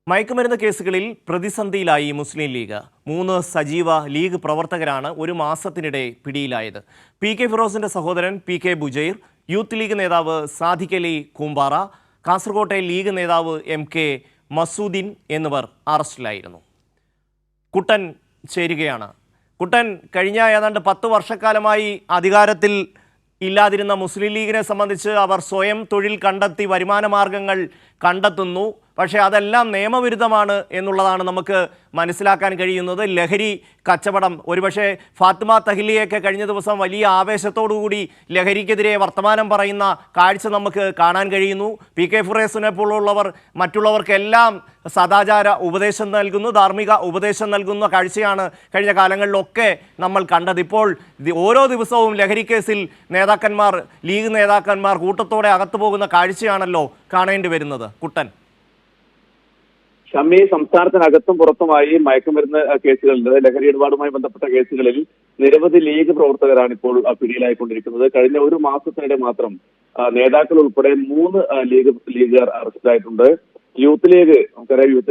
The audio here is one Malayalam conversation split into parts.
മയക്കുമരുന്ന് കേസുകളിൽ പ്രതിസന്ധിയിലായി മുസ്ലിം ലീഗ്. 3 സജീവ ലീഗ് പ്രവർത്തകരാണ് ഒരു മാസത്തിനിടെ പിടിയിലായത്. പി.കെ. ഫിറോസിന്റെ സഹോദരൻ പി.കെ. ബുജൈർ, യൂത്ത് ലീഗ് നേതാവ് സാദിഖ് അലി കൂമ്പാറ, കാസർകോട്ടെ ലീഗ് നേതാവ് എം.കെ. മസൂദിൻ എന്നിവർ അറസ്റ്റിലായിരുന്നു. കുട്ടൻ ചേരുകയാണ്. കുട്ടൻ, കഴിഞ്ഞ ഏതാണ്ട് 10 വർഷക്കാലമായി അധികാരത്തിൽ ഇല്ലാതിരുന്ന മുസ്ലിം ലീഗിനെ സംബന്ധിച്ച് അവർ സ്വയം തൊഴിൽ കണ്ടെത്തി വരുമാന മാർഗങ്ങൾ കണ്ടെത്തുന്നു. പക്ഷേ അതെല്ലാം നിയമവിരുദ്ധമാണ് എന്നുള്ളതാണ് നമുക്ക് മനസ്സിലാക്കാൻ കഴിയുന്നത്. ലഹരി കച്ചവടം, ഒരുപക്ഷെ ഫാത്തിമ തഹ്ലിയൊക്കെ കഴിഞ്ഞ ദിവസം വലിയ ആവേശത്തോടുകൂടി ലഹരിക്കെതിരെ വർത്തമാനം പറയുന്ന കാഴ്ച നമുക്ക് കാണാൻ കഴിയുന്നു. പി.കെ. ഫിറോസിനെ പോലുള്ളവർ മറ്റുള്ളവർക്കെല്ലാം സദാചാര ഉപദേശം നൽകുന്നു, ധാർമ്മിക ഉപദേശം നൽകുന്ന കാഴ്ചയാണ് കഴിഞ്ഞ കാലങ്ങളിലൊക്കെ നമ്മൾ കണ്ടത്. ഇപ്പോൾ ഓരോ ദിവസവും ലഹരി കേസിൽ ലീഗ് നേതാക്കന്മാർ കൂട്ടത്തോടെ അകത്തു പോകുന്ന കാഴ്ചയാണല്ലോ കാണേണ്ടി വരുന്നത്. കുട്ടൻ, ഷമി, സംസ്ഥാനത്തിനകത്തും പുറത്തുമായി മയക്കുമരുന്ന് കേസുകളിൽ, ലഹരി ഇടപാടുമായി ബന്ധപ്പെട്ട കേസുകളിൽ നിരവധി ലീഗ് പ്രവർത്തകരാണ് ഇപ്പോൾ പിടിയിലായിക്കൊണ്ടിരിക്കുന്നത്. കഴിഞ്ഞ ഒരു മാസത്തിനിടെ മാത്രം നേതാക്കൾ ഉൾപ്പെടെ 3 ലീഗുകാർ അറസ്റ്റിലായിട്ടുണ്ട്. യൂത്ത്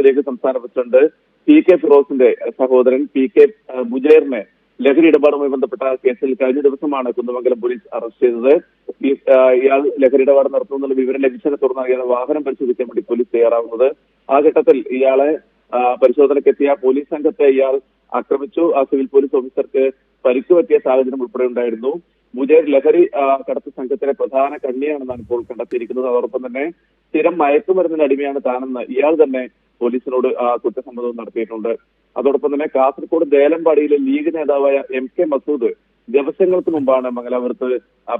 ലീഗ് സംസ്ഥാന പ്രസിഡന്റ് പി.കെ. ഫിറോസിന്റെ സഹോദരൻ പി.കെ. ബുജൈറിനെ ലഹരി ഇടപാടുമായി ബന്ധപ്പെട്ട കേസിൽ കഴിഞ്ഞ ദിവസമാണ് കുന്ദമംഗലം പോലീസ് അറസ്റ്റ് ചെയ്തത്. ഇയാൾ ലഹരി ഇടപാട് നടത്തുന്നുള്ള വിവരം ലഭിച്ചതിനെ തുടർന്നാണ് ഇയാൾ വാഹനം പരിശോധിക്കാൻ വേണ്ടി പോലീസ് തയ്യാറാവുന്നത്. ആ ഘട്ടത്തിൽ ഇയാളെ പരിശോധനയ്ക്കെത്തിയ പോലീസ് സംഘത്തെ ഇയാൾ ആക്രമിച്ചു. ആ സിവിൽ പോലീസ് ഓഫീസർക്ക് പരിക്ക് പറ്റിയ സാഹചര്യം ഉൾപ്പെടെ ഉണ്ടായിരുന്നു. ബുജൈർ ലഹരി കടത്ത് സംഘത്തിലെ പ്രധാന കണ്ണിയാണെന്നാണ് ഇപ്പോൾ കണ്ടെത്തിയിരിക്കുന്നത്. അതോടൊപ്പം തന്നെ സ്ഥിരം മയക്കുമരുന്നിന് അടിമയാണ് താനെന്ന് ഇയാൾ തന്നെ പോലീസിനോട് കുറ്റസമ്മതവും നടത്തിയിട്ടുണ്ട്. അതോടൊപ്പം തന്നെ കാസർഗോഡ് ദേലമ്പാടിയിലെ ലീഗ് നേതാവായ എം.കെ. മസൂദ് ദിവസങ്ങൾക്ക് മുമ്പാണ് മംഗലാപുരത്ത്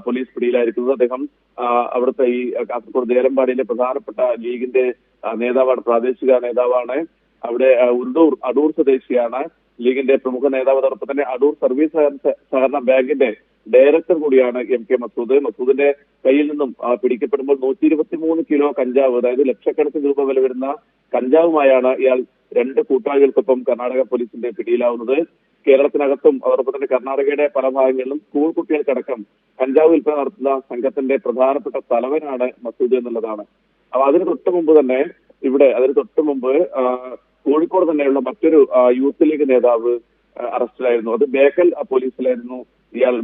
പോലീസ് പിടിയിലായിരിക്കുന്നത്. അദ്ദേഹം അവിടുത്തെ ഈ കാസർഗോഡ് ദേലമ്പാടിയിലെ പ്രധാനപ്പെട്ട ലീഗിന്റെ നേതാവാണ്, പ്രാദേശിക നേതാവാണ്. അവിടെ അടൂർ സ്വദേശിയാണ് ലീഗിന്റെ പ്രമുഖ നേതാവ്. അതോടൊപ്പം തന്നെ അടൂർ സർവീസ് സഹകരണ ബാങ്കിന്റെ ഡയറക്ടർ കൂടിയാണ് എം.കെ. മസൂദ്. മസൂദിന്റെ കയ്യിൽ നിന്നും പിടിക്കപ്പെടുമ്പോൾ 123 കിലോ കഞ്ചാവ്, അതായത് ലക്ഷക്കണക്കിന് രൂപ വില വരുന്ന കഞ്ചാവുമായാണ് ഇയാൾ 2 കൂട്ടാളികൾക്കൊപ്പം കർണാടക പോലീസിന്റെ പിടിയിലാവുന്നത്. കേരളത്തിനകത്തും അതോടൊപ്പം തന്നെ കർണാടകയുടെ പല ഭാഗങ്ങളിലും സ്കൂൾ കുട്ടികൾക്കടക്കം കഞ്ചാവ് വിൽപ്പന നടത്തുന്ന സംഘത്തിന്റെ പ്രധാനപ്പെട്ട തലവനാണ് മസൂദ് എന്നുള്ളതാണ്. അപ്പൊ അതിന് തൊട്ട് മുമ്പ് കോഴിക്കോട് തന്നെയുള്ള മറ്റൊരു യൂത്ത് ലീഗ് നേതാവ് അറസ്റ്റിലായിരുന്നു. അത് ബേക്കൽ പോലീസിലായിരുന്നു.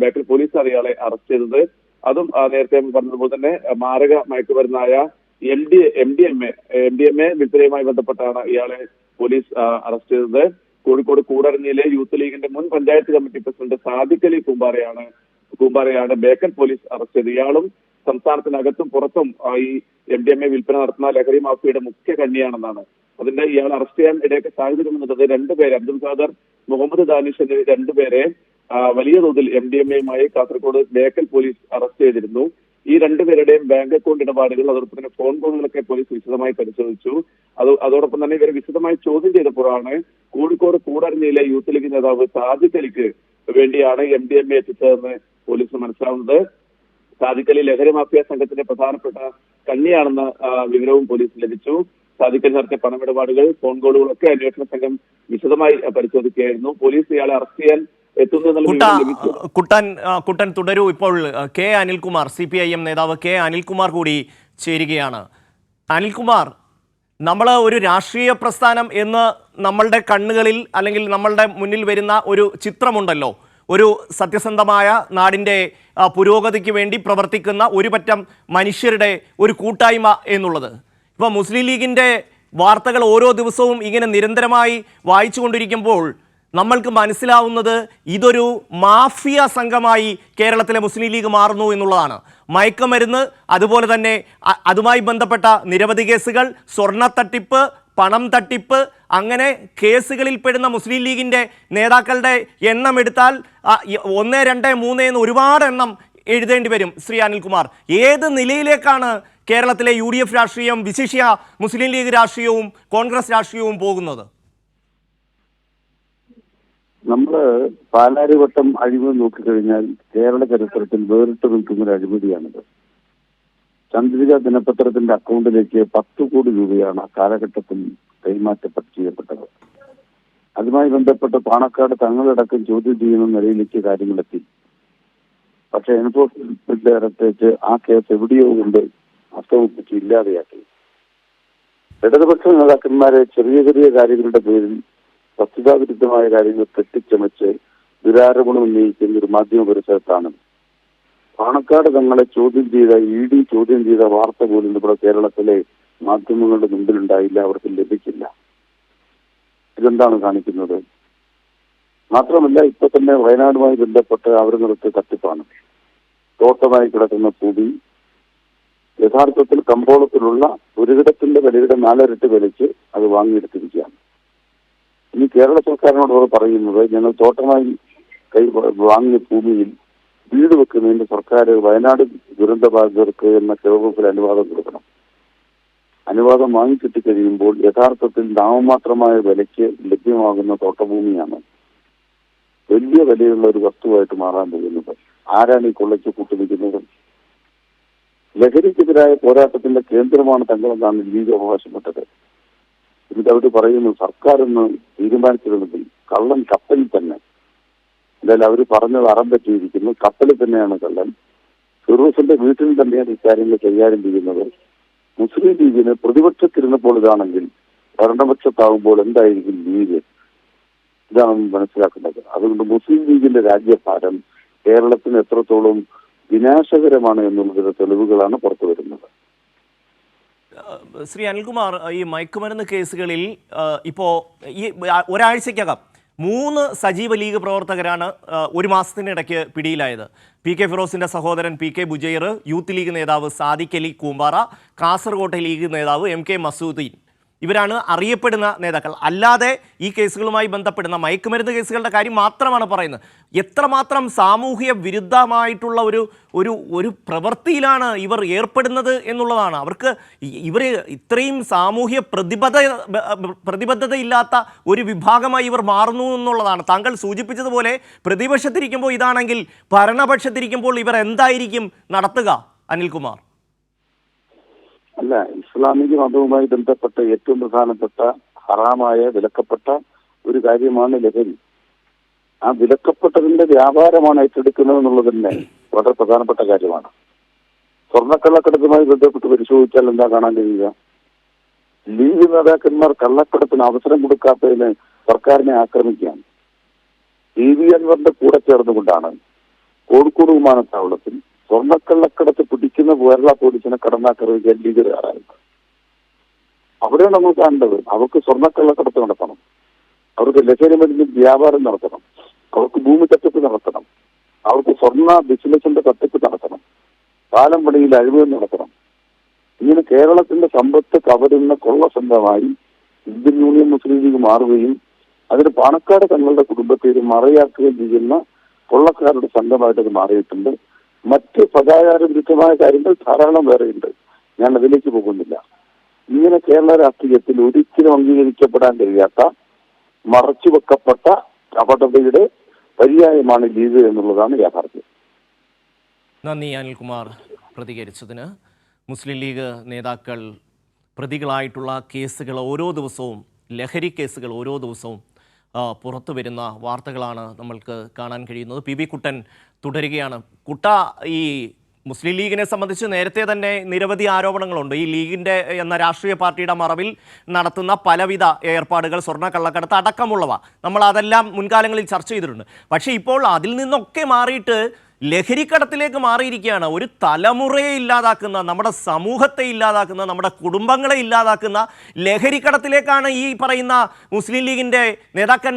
ബേക്കൽ പോലീസാണ് ഇയാളെ അറസ്റ്റ് ചെയ്തത്. അതും നേരത്തെ പറഞ്ഞതുപോലെ തന്നെ മാരക മയക്കുമരുന്നായ MDMA വിൽപ്പനയുമായി ബന്ധപ്പെട്ടാണ് ഇയാളെ പോലീസ് അറസ്റ്റ് ചെയ്തത്. കോഴിക്കോട് കൂടരഞ്ഞിയിലെ യൂത്ത് ലീഗിന്റെ മുൻ പഞ്ചായത്ത് കമ്മിറ്റി പ്രസിഡന്റ് സാദിഖ് അലി കൂമ്പാറയാണ് ബേക്കൽ പോലീസ് അറസ്റ്റ് ചെയ്തത്. ഇയാളും സംസ്ഥാനത്തിനകത്തും പുറത്തും ഈ MDMA വിൽപ്പന നടത്തുന്ന ലഹരി മാഫിയയുടെ മുഖ്യ കണ്ണിയാണെന്നാണ്. അതിന്റെ ഇയാൾ അറസ്റ്റ് ചെയ്യാൻ ഇടയൊക്കെ സാഹചര്യം എന്നുള്ളത് 2 പേരെ, അബ്ദുൽ ഖാദർ, മുഹമ്മദ് ദാനിഷ് എന്നീ 2 പേരെ വലിയ തോതിൽ MDMAയുമായി കാസർഗോഡ് ബേക്കൽ പോലീസ് അറസ്റ്റ് ചെയ്തിരുന്നു. ഈ 2 പേരുടെയും ബാങ്ക് അക്കൗണ്ട് ഇടപാടുകൾ, അതോടൊപ്പം തന്നെ ഫോൺ കോളുകളൊക്കെ പോലീസ് വിശദമായി പരിശോധിച്ചു. അതോടൊപ്പം തന്നെ ഇവരെ വിശദമായി ചോദ്യം ചെയ്തപ്പോഴാണ് കോഴിക്കോട് കൂടരഞ്ഞിയിലെ യൂത്ത് ലീഗ് നേതാവ് സാദിഖ് അലിക്ക് വേണ്ടിയാണ് MDMA എത്തിച്ചതെന്ന് പോലീസ് മനസ്സിലാവുന്നത്. സാദിഖ് അലി ലഹരി മാഫിയ സംഘത്തിന്റെ പ്രധാനപ്പെട്ട കണ്ണിയാണെന്ന വിവരവും പോലീസ് ലഭിച്ചു. സാദിഖ് അലി നടത്തിയ പണമിടപാടുകൾ, ഫോൺ കോളുകളൊക്കെ അന്വേഷണ സംഘം വിശദമായി പരിശോധിക്കുകയായിരുന്നു. പോലീസ് ഇയാളെ അറസ്റ്റ് ചെയ്യാൻ കുട്ടൻ തുടരൂ. ഇപ്പോൾ കെ അനിൽകുമാർ, CPIM നേതാവ് കെ അനിൽകുമാർ കൂടി ചേരുകയാണ്. അനിൽകുമാർ, നമ്മൾ ഒരു രാഷ്ട്രീയ പ്രസ്ഥാനം എന്ന് നമ്മളുടെ കണ്ണുകളിൽ അല്ലെങ്കിൽ നമ്മളുടെ മുന്നിൽ വരുന്ന ഒരു ചിത്രമുണ്ടല്ലോ, ഒരു സത്യസന്ധമായ നാടിൻ്റെ പുരോഗതിക്ക് വേണ്ടി പ്രവർത്തിക്കുന്ന ഒരു പറ്റം മനുഷ്യരുടെ ഒരു കൂട്ടായ്മ എന്നുള്ളത്. ഇപ്പോൾ മുസ്ലിം ലീഗിൻ്റെ വാർത്തകൾ ഓരോ ദിവസവും ഇങ്ങനെ നിരന്തരമായി വായിച്ചു കൊണ്ടിരിക്കുമ്പോൾ നമ്മൾക്ക് മനസ്സിലാവുന്നത് ഇതൊരു മാഫിയ സംഘമായി കേരളത്തിലെ മുസ്ലിം ലീഗ് മാറുന്നു എന്നുള്ളതാണ്. മയക്കുമരുന്ന്, അതുപോലെ തന്നെ അതുമായി ബന്ധപ്പെട്ട നിരവധി കേസുകൾ, സ്വർണ്ണ തട്ടിപ്പ്, പണം തട്ടിപ്പ്, അങ്ങനെ കേസുകളിൽ പെടുന്ന മുസ്ലിം ലീഗിൻ്റെ നേതാക്കളുടെ എണ്ണം എടുത്താൽ 1, 2, 3 എന്ന് ഒരുപാട് എണ്ണം എഴുതേണ്ടി വരും. ശ്രീ അനിൽകുമാർ, ഏത് നിലയിലേക്കാണ് കേരളത്തിലെ UDF രാഷ്ട്രീയം, വിശിഷ്യ മുസ്ലിം ലീഗ് രാഷ്ട്രീയവും കോൺഗ്രസ് രാഷ്ട്രീയവും പോകുന്നത്? നമ്മള് പാലാരിവട്ടം അഴിമതി നോക്കിക്കഴിഞ്ഞാൽ കേരള ചരിത്രത്തിൽ വേറിട്ട് നിൽക്കുന്ന ഒരു അഴിമതിയാണിത്. ചന്ദ്രിക ദിനപത്രത്തിന്റെ അക്കൗണ്ടിലേക്ക് 10 കോടി രൂപയാണ് ആ കാലഘട്ടത്തിൽ ചെയ്യപ്പെട്ടത്. അതുമായി ബന്ധപ്പെട്ട് പാണക്കാട് തങ്ങളടക്കം ചോദ്യം ചെയ്യുന്ന നിലയിലേക്ക് കാര്യങ്ങളെത്തി. പക്ഷെ എൻഫോഴ്സ്മെന്റ് ഡയറക്ടറേറ്റ് ആ കേസ് എവിടെയോ കൊണ്ട് അസ്തമിപ്പിച്ച് ഇല്ലാതെയാക്കി. ഇടതുപക്ഷ നേതാക്കന്മാരെ ചെറിയ ചെറിയ കാര്യങ്ങളുടെ പേരിൽ വസ്തുതാവിരുദ്ധമായ കാര്യങ്ങൾ കെട്ടിച്ചമച്ച് ദുരാരോപണം ഉന്നയിക്കുന്ന ഒരു മാധ്യമ പരിസരത്താണ് പാണക്കാട് തങ്ങളെ ചോദ്യം ചെയ്ത ED ചോദ്യം ചെയ്ത വാർത്ത പോലും ഇവിടെ കേരളത്തിലെ മാധ്യമങ്ങളുടെ മുമ്പിലുണ്ടായില്ല, അവർക്ക് ലഭിക്കില്ല. ഇതെന്താണ് കാണിക്കുന്നത്? മാത്രമല്ല, ഇപ്പൊ തന്നെ വയനാടുമായി ബന്ധപ്പെട്ട് അവർ നടത്തിയ തട്ടിപ്പാണ്. തോട്ടമായി കിടക്കുന്ന ഭൂമി യഥാർത്ഥത്തിൽ കമ്പോളത്തിലുള്ള ഒരിടത്തിന്റെ വിലയുടെ 4 ഇരട്ടി വിലയ്ക്ക് അത് വാങ്ങിയെടുത്തിരിക്കുകയാണ്. ഇനി കേരള സർക്കാരിനോട് അവർ പറയുന്നത്, ഞങ്ങൾ തോട്ടമായി വാങ്ങിയ ഭൂമിയിൽ വീട് വെക്കുന്നതിന് സർക്കാർ വയനാട് ദുരന്തബാധിതർക്ക് എന്ന കേരളത്തിൽ അനുവാദം കൊടുക്കണം. അനുവാദം വാങ്ങിക്കിട്ടിക്കഴിയുമ്പോൾ യഥാർത്ഥത്തിൽ നാമമാത്രമായ വിലയ്ക്ക് ലഭ്യമാകുന്ന തോട്ടഭൂമിയാണ് വലിയ വിലയുള്ള ഒരു വസ്തുവായിട്ട് മാറാൻ പോകുന്നത്. ആരാണ് ഈ കൊള്ളയ്ക്ക് കൂട്ടുനിൽക്കുന്നത്? ലഹരിക്കെതിരായ പോരാട്ടത്തിന്റെ കേന്ദ്രമാണ് തങ്ങളെന്നാണ് ലീഗ് അവകാശപ്പെട്ടത്. എന്നിട്ട് അവർ പറയുന്നു, സർക്കാർ എന്ന് തീരുമാനിച്ചിരുന്നെങ്കിൽ കള്ളൻ കപ്പലിൽ തന്നെ, എന്തായാലും അവർ പറഞ്ഞത് അറം പറ്റിയിരിക്കുന്നു, കപ്പലിൽ തന്നെയാണ് കള്ളൻ. ഫിറോസിന്റെ വീട്ടിൽ തന്നെയാണ് ഇക്കാര്യങ്ങൾ കൈകാര്യം ചെയ്യുന്നത്. മുസ്ലിം ലീഗിന് പ്രതിപക്ഷത്തിരുന്നപ്പോൾ ഇതാണെങ്കിൽ ഭരണപക്ഷത്താവുമ്പോൾ എന്തായിരിക്കും ലീഗ്? ഇതാണ് മനസ്സിലാക്കേണ്ടത്. അതുകൊണ്ട് മുസ്ലിം ലീഗിന്റെ രാജ്യഭാരം കേരളത്തിന് എത്രത്തോളം വിനാശകരമാണ് എന്നുള്ളതിന്റെ തെളിവുകളാണ് പുറത്തു വരുന്നത്. ശ്രീ അനിൽകുമാർ, ഈ മയക്കുമരുന്ന് കേസുകളിൽ ഇപ്പോൾ ഈ ഒരാഴ്ചക്കകം 3 സജീവ ലീഗ് പ്രവർത്തകരാണ് ഒരു മാസത്തിനിടയ്ക്ക് പിടിയിലായത്. PK ഫിറോസിന്റെ സഹോദരൻ PK ബുജൈർ, യൂത്ത് ലീഗ് നേതാവ് സാദിഖ് അലി കൂമ്പാറ, കാസർകോട്ടെ ലീഗ് നേതാവ് MK മസൂദീൻ. ഇവരാണ് അറിയപ്പെടുന്ന നേതാക്കൾ. അല്ലാതെ ഈ കേസുകളുമായി ബന്ധപ്പെടുന്ന മയക്കുമരുന്ന് കേസുകളുടെ കാര്യം മാത്രമാണ് പറയുന്നത്. എത്രമാത്രം സാമൂഹ്യ വിരുദ്ധമായിട്ടുള്ള ഒരു പ്രവൃത്തിയിലാണ് ഇവർ ഏർപ്പെടുന്നത് എന്നുള്ളതാണ്. അവർക്ക് ഇവർ ഇത്രയും സാമൂഹ്യ പ്രതിബദ്ധതയില്ലാത്ത ഒരു വിഭാഗമായി ഇവർ മാറുന്നു എന്നുള്ളതാണ്. താങ്കൾ സൂചിപ്പിച്ചതുപോലെ പ്രതിപക്ഷത്തിരിക്കുമ്പോൾ ഇതാണെങ്കിൽ ഭരണപക്ഷത്തിരിക്കുമ്പോൾ ഇവർ എന്തായിരിക്കും നടത്തുക അനിൽകുമാർ? അല്ല, ഇസ്ലാമിക മതവുമായി ബന്ധപ്പെട്ട ഏറ്റവും പ്രധാനപ്പെട്ട ഹറാമായ വിലക്കപ്പെട്ട ഒരു കാര്യമാണ് ലഹരി. ആ വിലക്കപ്പെട്ടതിന്റെ വ്യാപാരമാണ് ഏറ്റെടുക്കുന്നത് എന്നുള്ളത് തന്നെ വളരെ പ്രധാനപ്പെട്ട കാര്യമാണ്. സ്വർണ്ണക്കള്ളക്കടത്തുമായി ബന്ധപ്പെട്ട് പരിശോധിച്ചാൽ എന്താ കാണാൻ കഴിയുക? ലീഗ് നേതാക്കന്മാർ കള്ളക്കടത്തിന് അവസരം കൊടുക്കാത്തതിന് സർക്കാരിനെ ആക്രമിക്കുകയാണ്. TV അൻവറിന്റെ കൂടെ ചേർന്നുകൊണ്ടാണ് കോഴിക്കോട് വിമാനത്താവളത്തിൽ സ്വർണ്ണക്കള്ളക്കടത്ത് പിടിക്കുന്ന കേരള പോലീസിനെ കടന്നാക്രമിക്കാൻ ലീഗ് തയ്യാറായത്. അവിടെയാണ് നമ്മൾ കാണേണ്ടത്. അവർക്ക് സ്വർണ്ണക്കള്ളക്കടത്ത് നടത്തണം, അവർക്ക് ലഹരി മരുന്ന് വ്യാപാരം നടത്തണം, അവർക്ക് ഭൂമി തട്ടിപ്പ് നടത്തണം, അവർക്ക് സ്വർണ്ണ ബിസിനസിന്റെ തട്ടിപ്പ് നടത്തണം, പാലം പണിയിൽ അഴിമതി നടത്തണം. ഇങ്ങനെ കേരളത്തിന്റെ സമ്പത്ത് കവരുന്ന കൊള്ള സംഘമായി ഇന്ത്യൻ യൂണിയൻ മുസ്ലിം ലീഗ് മാറുകയും അതിന് പാണക്കാട് തങ്ങളുടെ കുടുംബത്തെ മറയാക്കുകയും ചെയ്യുന്ന കൊള്ളക്കാരുടെ സംഘമായിട്ട് അത് മാറിയിട്ടുണ്ട്. മറ്റ് സദാചാര വിരുദ്ധമായ കാര്യങ്ങൾ ധാരാളം വേറെയുണ്ട്. ഞാൻ അതിലേക്ക് പോകുന്നില്ല. ഇങ്ങനെ കേരള രാഷ്ട്രീയത്തിൽ ഒരിക്കലും അംഗീകരിക്കപ്പെടാൻ കഴിയാത്ത മറച്ചുവെക്കപ്പെട്ട കപടതയുടെ പര്യായമാണ് ലീഗ് എന്നുള്ളതാണ് യാഥാർത്ഥ്യം. നന്ദി അനിൽകുമാർ പ്രതികരിച്ചതിന്. മുസ്ലിം ലീഗ് നേതാക്കൾ പ്രതികളായിട്ടുള്ള കേസുകൾ ഓരോ ദിവസവും, ലഹരി കേസുകൾ ഓരോ ദിവസവും പുറത്തു വരുന്ന വാർത്തകളാണ് നമ്മൾക്ക് കാണാൻ കഴിയുന്നത്. PB കുട്ടൻ തുടരുകയാണ്. കുട്ട, ഈ മുസ്ലിം ലീഗിനെ സംബന്ധിച്ച് നേരത്തെ തന്നെ നിരവധി ആരോപണങ്ങളുണ്ട്. ഈ ലീഗിൻ്റെ എന്ന രാഷ്ട്രീയ പാർട്ടിയുടെ മറവിൽ നടത്തുന്ന പലവിധ ഏർപ്പാടുകൾ, സ്വർണ്ണ കള്ളക്കടത്ത് അടക്കമുള്ളവ, നമ്മൾ അതെല്ലാം മുൻകാലങ്ങളിൽ ചർച്ച ചെയ്തിട്ടുണ്ട്. പക്ഷേ ഇപ്പോൾ അതിൽ നിന്നൊക്കെ മാറിയിട്ട് ലഹരിക്കടത്തിലേക്ക് മാറിയിരിക്കുകയാണ്. ഒരു തലമുറയെ ഇല്ലാതാക്കുന്ന, നമ്മുടെ സമൂഹത്തെ ഇല്ലാതാക്കുന്ന, നമ്മുടെ കുടുംബങ്ങളെ ഇല്ലാതാക്കുന്ന ലഹരിക്കടത്തിലേക്കാണ് ഈ പറയുന്ന മുസ്ലിം ലീഗിൻ്റെ നേതാക്കൻ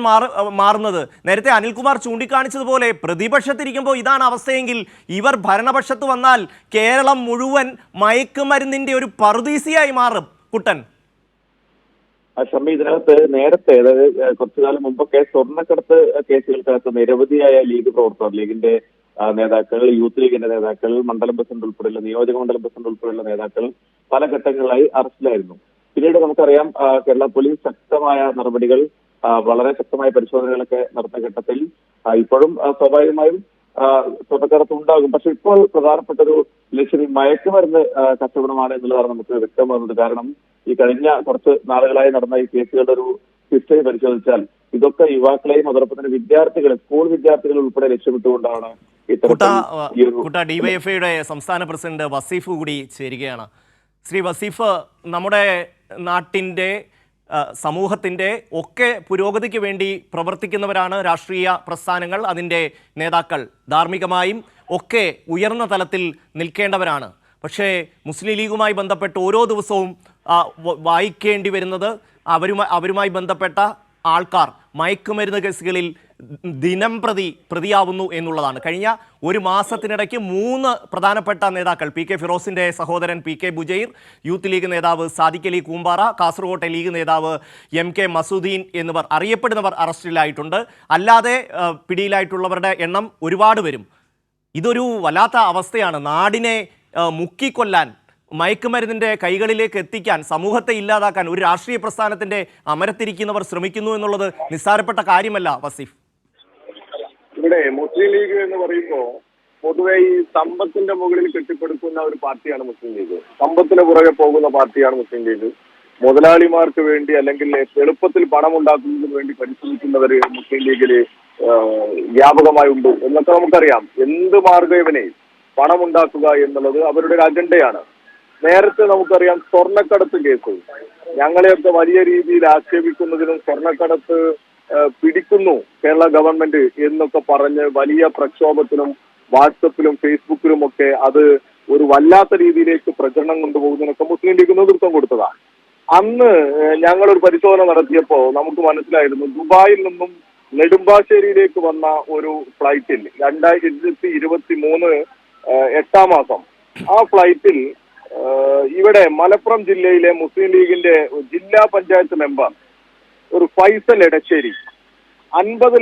മാറുന്നത്. നേരത്തെ അനിൽകുമാർ ചൂണ്ടിക്കാണിച്ചതുപോലെ പ്രതിപക്ഷത്തിരിക്കുമ്പോൾ ഇതാണ് അവസ്ഥയെങ്കിൽ ഇവർ ഭരണപക്ഷത്ത് വന്നാൽ കേരളം മുഴുവൻ മയക്കുമരുന്നിൻ്റെ ഒരു പറുദീസയായി മാറും. കുട്ടൻ, ഷമ്മി, ഇതിനകത്ത് നേരത്തെ, അതായത് കുറച്ചു കാലം മുമ്പൊക്കെ സ്വർണ്ണക്കടത്ത് കേസുകൾക്കകത്ത് നിരവധിയായ ലീഗ് പ്രവർത്തകർ, ലീഗിന്റെ നേതാക്കൾ, യൂത്ത് ലീഗിന്റെ നേതാക്കൾ, മണ്ഡലം പ്രസിഡന്റ് ഉൾപ്പെടെയുള്ള, നിയോജക മണ്ഡലം പ്രസിഡന്റ് ഉൾപ്പെടെയുള്ള നേതാക്കൾ പല ഘട്ടങ്ങളിലായി അറസ്റ്റിലായിരുന്നു. പിന്നീട് നമുക്കറിയാം, കേരള പോലീസ് ശക്തമായ നടപടികൾ, വളരെ ശക്തമായ പരിശോധനകളൊക്കെ നടത്തുന്ന ഘട്ടത്തിൽ ഇപ്പോഴും സ്വാഭാവികമായും സ്വർണ്ണക്കടത്ത് ഉണ്ടാകും. പക്ഷെ ഇപ്പോൾ പ്രധാനപ്പെട്ട ഒരു ലക്ഷ്യം ഈ മയക്കുമരുന്ന് കച്ചവടമാണ് എന്നുള്ളതാണ് നമുക്ക് വ്യക്തമാകുന്നത്. കാരണം ഈ കഴിഞ്ഞ കുറച്ച് നാളുകളായി നടന്ന ഈ കേസുകളുടെ ഒരു ഹിസ്റ്ററി പരിശോധിച്ചാൽ ഇതൊക്കെ യുവാക്കളെയും അതോടൊപ്പം തന്നെ വിദ്യാർത്ഥികളെ, സ്കൂൾ വിദ്യാർത്ഥികൾ ഉൾപ്പെടെ ലക്ഷ്യമിട്ടുകൊണ്ടാണ് ഡിവൈഎഫ്ഐയുടെ സംസ്ഥാന പ്രസിഡന്റ് വസീഫ് കൂടി ചേരുകയാണ്. ശ്രീ വസീഫ്, നമ്മുടെ നാട്ടിൻ്റെ സമൂഹത്തിൻ്റെ ഒക്കെ പുരോഗതിക്ക് വേണ്ടി പ്രവർത്തിക്കുന്നവരാണ് രാഷ്ട്രീയ പ്രസ്ഥാനങ്ങൾ, അതിൻ്റെ നേതാക്കൾ. ധാർമ്മികമായും ഒക്കെ ഉയർന്ന തലത്തിൽ നിൽക്കേണ്ടവരാണ്. പക്ഷേ മുസ്ലിം ലീഗുമായി ബന്ധപ്പെട്ട് ഓരോ ദിവസവും വായിക്കേണ്ടി വരുന്നത് അവരുമായി ബന്ധപ്പെട്ട ആൾക്കാർ മയക്കുമരുന്ന് കേസുകളിൽ ദിനം പ്രതിയാവുന്നു എന്നുള്ളതാണ്. കഴിഞ്ഞ ഒരു മാസത്തിനിടയ്ക്ക് 3 പ്രധാനപ്പെട്ട നേതാക്കൾ, PK ഫിറോസിൻ്റെ സഹോദരൻ PK ബുജൈർ, യൂത്ത് ലീഗ് നേതാവ് സാദിഖ് അലി കൂമ്പാറ, കാസർഗോട്ടെ ലീഗ് നേതാവ് MK മസൂദ്ദീൻ എന്നിവർ അറിയപ്പെടുന്നവർ അറസ്റ്റിലായിട്ടുണ്ട്. അല്ലാതെ പിടിയിലായിട്ടുള്ളവരുടെ എണ്ണം ഒരുപാട് വരും. ഇതൊരു വല്ലാത്ത അവസ്ഥയാണ്. നാടിനെ മുക്കിക്കൊല്ലാൻ, മയക്കുമരുന്നിൻ്റെ കൈകളിലേക്ക് എത്തിക്കാൻ, സമൂഹത്തെ ഇല്ലാതാക്കാൻ ഒരു രാഷ്ട്രീയ പ്രസ്ഥാനത്തിൻ്റെ അമരത്തിരിക്കുന്നവർ ശ്രമിക്കുന്നു എന്നുള്ളത് നിസ്സാരപ്പെട്ട കാര്യമല്ല വസീഫ്. ഇവിടെ മുസ്ലിം ലീഗ് എന്ന് പറയുമ്പോൾ പൊതുവെ ഈ സമ്പത്തിന്റെ മുകളിൽ കെട്ടിപ്പടുക്കുന്ന ഒരു പാർട്ടിയാണ് മുസ്ലിം ലീഗ്. സമ്പത്തിന് പുറകെ പോകുന്ന പാർട്ടിയാണ് മുസ്ലിം ലീഗ്. മുതലാളിമാർക്ക് വേണ്ടി അല്ലെങ്കിൽ എളുപ്പത്തിൽ പണം ഉണ്ടാക്കുന്നതിന് വേണ്ടി പരിശ്രമിക്കുന്നവർ മുസ്ലിം ലീഗിൽ വ്യാപകമായി ഉണ്ട് എന്നൊക്കെ നമുക്കറിയാം. എന്ത് മാർഗവനെ പണം ഉണ്ടാക്കുക എന്നുള്ളത് അവരുടെ ഒരു അജണ്ടയാണ്. നേരത്തെ നമുക്കറിയാം സ്വർണ്ണക്കടത്ത് കേസ്, ഞങ്ങളെയൊക്കെ വലിയ രീതിയിൽ ആക്ഷേപിക്കുന്നതിനും സ്വർണ്ണക്കടത്ത് പിടിക്കുന്നു കേരള ഗവൺമെന്റ് എന്നൊക്കെ പറഞ്ഞ് വലിയ പ്രക്ഷോഭത്തിനും വാട്സപ്പിലും ഫേസ്ബുക്കിലും ഒക്കെ അത് ഒരു വല്ലാത്ത രീതിയിലേക്ക് പ്രചരണം കൊണ്ടുപോകുന്നതിനൊക്കെ മുസ്ലിം ലീഗ് നേതൃത്വം കൊടുത്തതാണ്. അന്ന് ഞങ്ങളൊരു പരിശോധന നടത്തിയപ്പോൾ നമുക്ക് മനസ്സിലായിരുന്നു, ദുബായിൽ നിന്നും നെടുമ്പാശ്ശേരിയിലേക്ക് വന്ന ഒരു ഫ്ലൈറ്റിൽ 2023 8-ാം മാസം ആ ഫ്ലൈറ്റിൽ ഇവിടെ മലപ്പുറം ജില്ലയിലെ മുസ്ലിം ലീഗിന്റെ ജില്ലാ പഞ്ചായത്ത് മെമ്പർ ഒരു ഫൈസൽ എടശ്ശേരി 50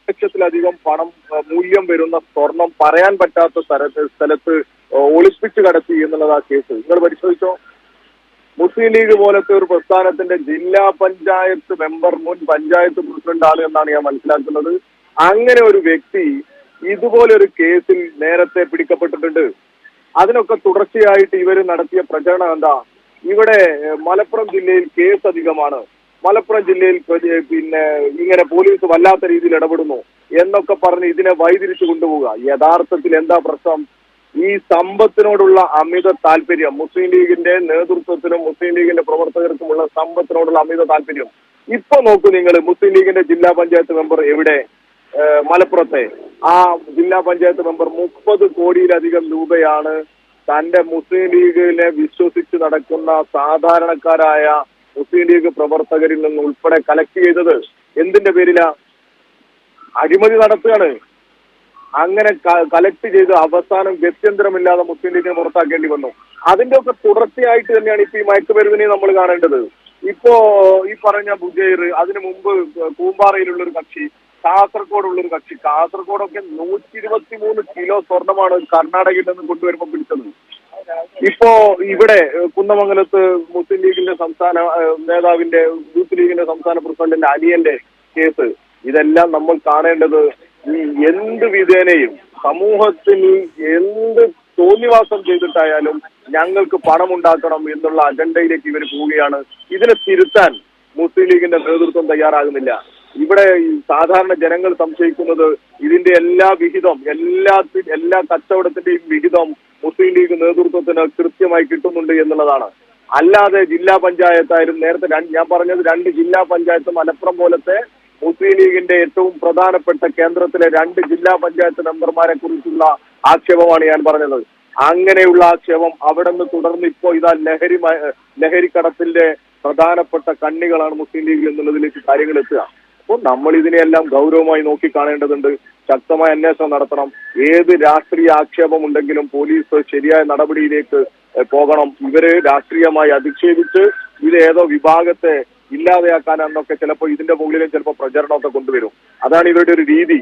ലക്ഷത്തിലധികം പണം മൂല്യം വരുന്ന സ്വർണം പറയാൻ പറ്റാത്ത സ്ഥലത്ത് ഒളിപ്പിച്ചു കടത്തി എന്നുള്ളതാ കേസ്. നിങ്ങൾ പരിശോധിച്ചോ. മുസ്ലിം ലീഗ് പോലത്തെ ഒരു പ്രസ്ഥാനത്തിന്റെ ജില്ലാ പഞ്ചായത്ത് മെമ്പർ മുൻ പഞ്ചായത്ത് പ്രസിഡന്റ് ആണ് എന്നാണ് ഞാൻ മനസ്സിലാക്കുന്നത്. അങ്ങനെ ഒരു വ്യക്തി ഇതുപോലൊരു കേസിൽ നേരത്തെ പിടിക്കപ്പെട്ടിട്ടുണ്ട്. അതിനൊക്കെ തുടർച്ചയായിട്ട് ഇവർ നടത്തിയ പ്രചരണം എന്താ? ഇവിടെ മലപ്പുറം ജില്ലയിൽ കേസ് അധികമാണ്, മലപ്പുറം ജില്ലയിൽ പിന്നെ ഇങ്ങനെ പോലീസ് വല്ലാത്ത രീതിയിൽ ഇടപെടുന്നു എന്നൊക്കെ പറഞ്ഞ് ഇതിനെ വഴിതിരിച്ചു കൊണ്ടുപോവുക. യഥാർത്ഥത്തിൽ എന്താ പ്രശ്നം? ഈ സമ്പത്തിനോടുള്ള അമിത താല്പര്യം, മുസ്ലിം ലീഗിന്റെ നേതൃത്വത്തിനും മുസ്ലിം ലീഗിന്റെ പ്രവർത്തകർക്കുമുള്ള സമ്പത്തിനോടുള്ള അമിത താല്പര്യം. ഇപ്പൊ നോക്കൂ നിങ്ങൾ, മുസ്ലിം ലീഗിന്റെ ജില്ലാ പഞ്ചായത്ത് മെമ്പർ എവിടെ? മലപ്പുറത്തെ ആ ജില്ലാ പഞ്ചായത്ത് മെമ്പർ 30 കോടിയിലധികം രൂപയാണ് തന്റെ മുസ്ലിം ലീഗിനെ വിശ്വസിച്ച് നടക്കുന്ന സാധാരണക്കാരായ മുസ്ലിം ലീഗ് പ്രവർത്തകരിൽ നിന്ന് ഉൾപ്പെടെ കളക്ട് ചെയ്തത്. എന്തിന്റെ പേരിലാ? അഴിമതി നടത്തുകയാണ്. അങ്ങനെ കളക്ട് ചെയ്ത് അവസാനം ഗത്യന്തരമില്ലാതെ മുസ്ലിം ലീഗിനെ പുറത്താക്കേണ്ടി വന്നു. അതിന്റെ ഒക്കെ തുടർച്ചയായിട്ട് തന്നെയാണ് ഇപ്പൊ ഈ മയക്കുമരുന്നിനെ നമ്മൾ കാണേണ്ടത്. ഇപ്പോ ഈ പറഞ്ഞ ബുജൈർ, അതിനു മുമ്പ് കൂമ്പാറയിലുള്ളൊരു കക്ഷി, കാസർഗോഡുള്ളൊരു കക്ഷി, കാസർഗോഡൊക്കെ 123 കിലോ സ്വർണമാണ് കർണാടകയിൽ നിന്ന് കൊണ്ടുവരുമ്പോൾ പിടിച്ചത്. ഇപ്പോ ഇവിടെ കുന്നമംഗലത്ത് മുസ്ലിം ലീഗിന്റെ സംസ്ഥാന നേതാവിന്റെ, യൂത്ത് ലീഗിന്റെ സംസ്ഥാന പ്രസിഡന്റിന്റെ അനിയന്റെ കേസ്. ഇതെല്ലാം നമ്മൾ കാണേണ്ടത് ഈ എന്ത് വിധേനയും സമൂഹത്തിൽ എന്ത് തോന്നിവാസം ചെയ്തിട്ടായാലും ഞങ്ങൾക്ക് പണമുണ്ടാക്കണം എന്നുള്ള അജണ്ടയിലേക്ക് ഇവർ പോവുകയാണ്. ഇതിനെ തിരുത്താൻ മുസ്ലിം ലീഗിന്റെ നേതൃത്വം തയ്യാറാകുന്നില്ല. ഇവിടെ സാധാരണ ജനങ്ങൾ സംശയിക്കുന്നത് ഇതിന്റെ എല്ലാ വിഹിതം, എല്ലാ കച്ചവടത്തിന്റെയും വിഹിതം മുസ്ലിം ലീഗ് നേതൃത്വത്തിന് കൃത്യമായി കിട്ടുന്നുണ്ട് എന്നുള്ളതാണ്. അല്ലാതെ ജില്ലാ പഞ്ചായത്തായാലും നേരത്തെ ഞാൻ പറഞ്ഞത് 2 ജില്ലാ പഞ്ചായത്ത് മലപ്പുറം പോലത്തെ മുസ്ലിം ലീഗിന്റെ ഏറ്റവും പ്രധാനപ്പെട്ട കേന്ദ്രത്തിലെ 2 ജില്ലാ പഞ്ചായത്ത് മെമ്പർമാരെ കുറിച്ചുള്ള ആക്ഷേപമാണ് ഞാൻ പറഞ്ഞത്. അങ്ങനെയുള്ള ആക്ഷേപം അവിടെ നിന്ന് തുടർന്ന് ഇപ്പോ ഇതാ ലഹരിക്കടത്തിന്റെ പ്രധാനപ്പെട്ട കണ്ണികളാണ് മുസ്ലിം ലീഗ് എന്നുള്ളതിലേക്ക് കാര്യങ്ങൾ എത്തുക. അപ്പോൾ നമ്മൾ ഇതിനെയെല്ലാം ഗൗരവമായി നോക്കി കാണേണ്ടതുണ്ട്. ശക്തമായ അന്വേഷണം നടത്തണം. ഏത് രാഷ്ട്രീയ ആക്ഷേപം ഉണ്ടെങ്കിലും പോലീസ് ശരിയായ നടപടിയിലേക്ക് പോകണം. ഇവര് രാഷ്ട്രീയമായി അധിക്ഷേപിച്ച് ഇത് ഏതോ വിഭാഗത്തെ ഇല്ലാതെയാക്കാനെന്നൊക്കെ ചിലപ്പോൾ ഇതിന്റെ മുകളിലും ചിലപ്പോൾ പ്രചരണമൊക്കെ കൊണ്ടുവരും. അതാണ് ഇവരുടെ ഒരു രീതി.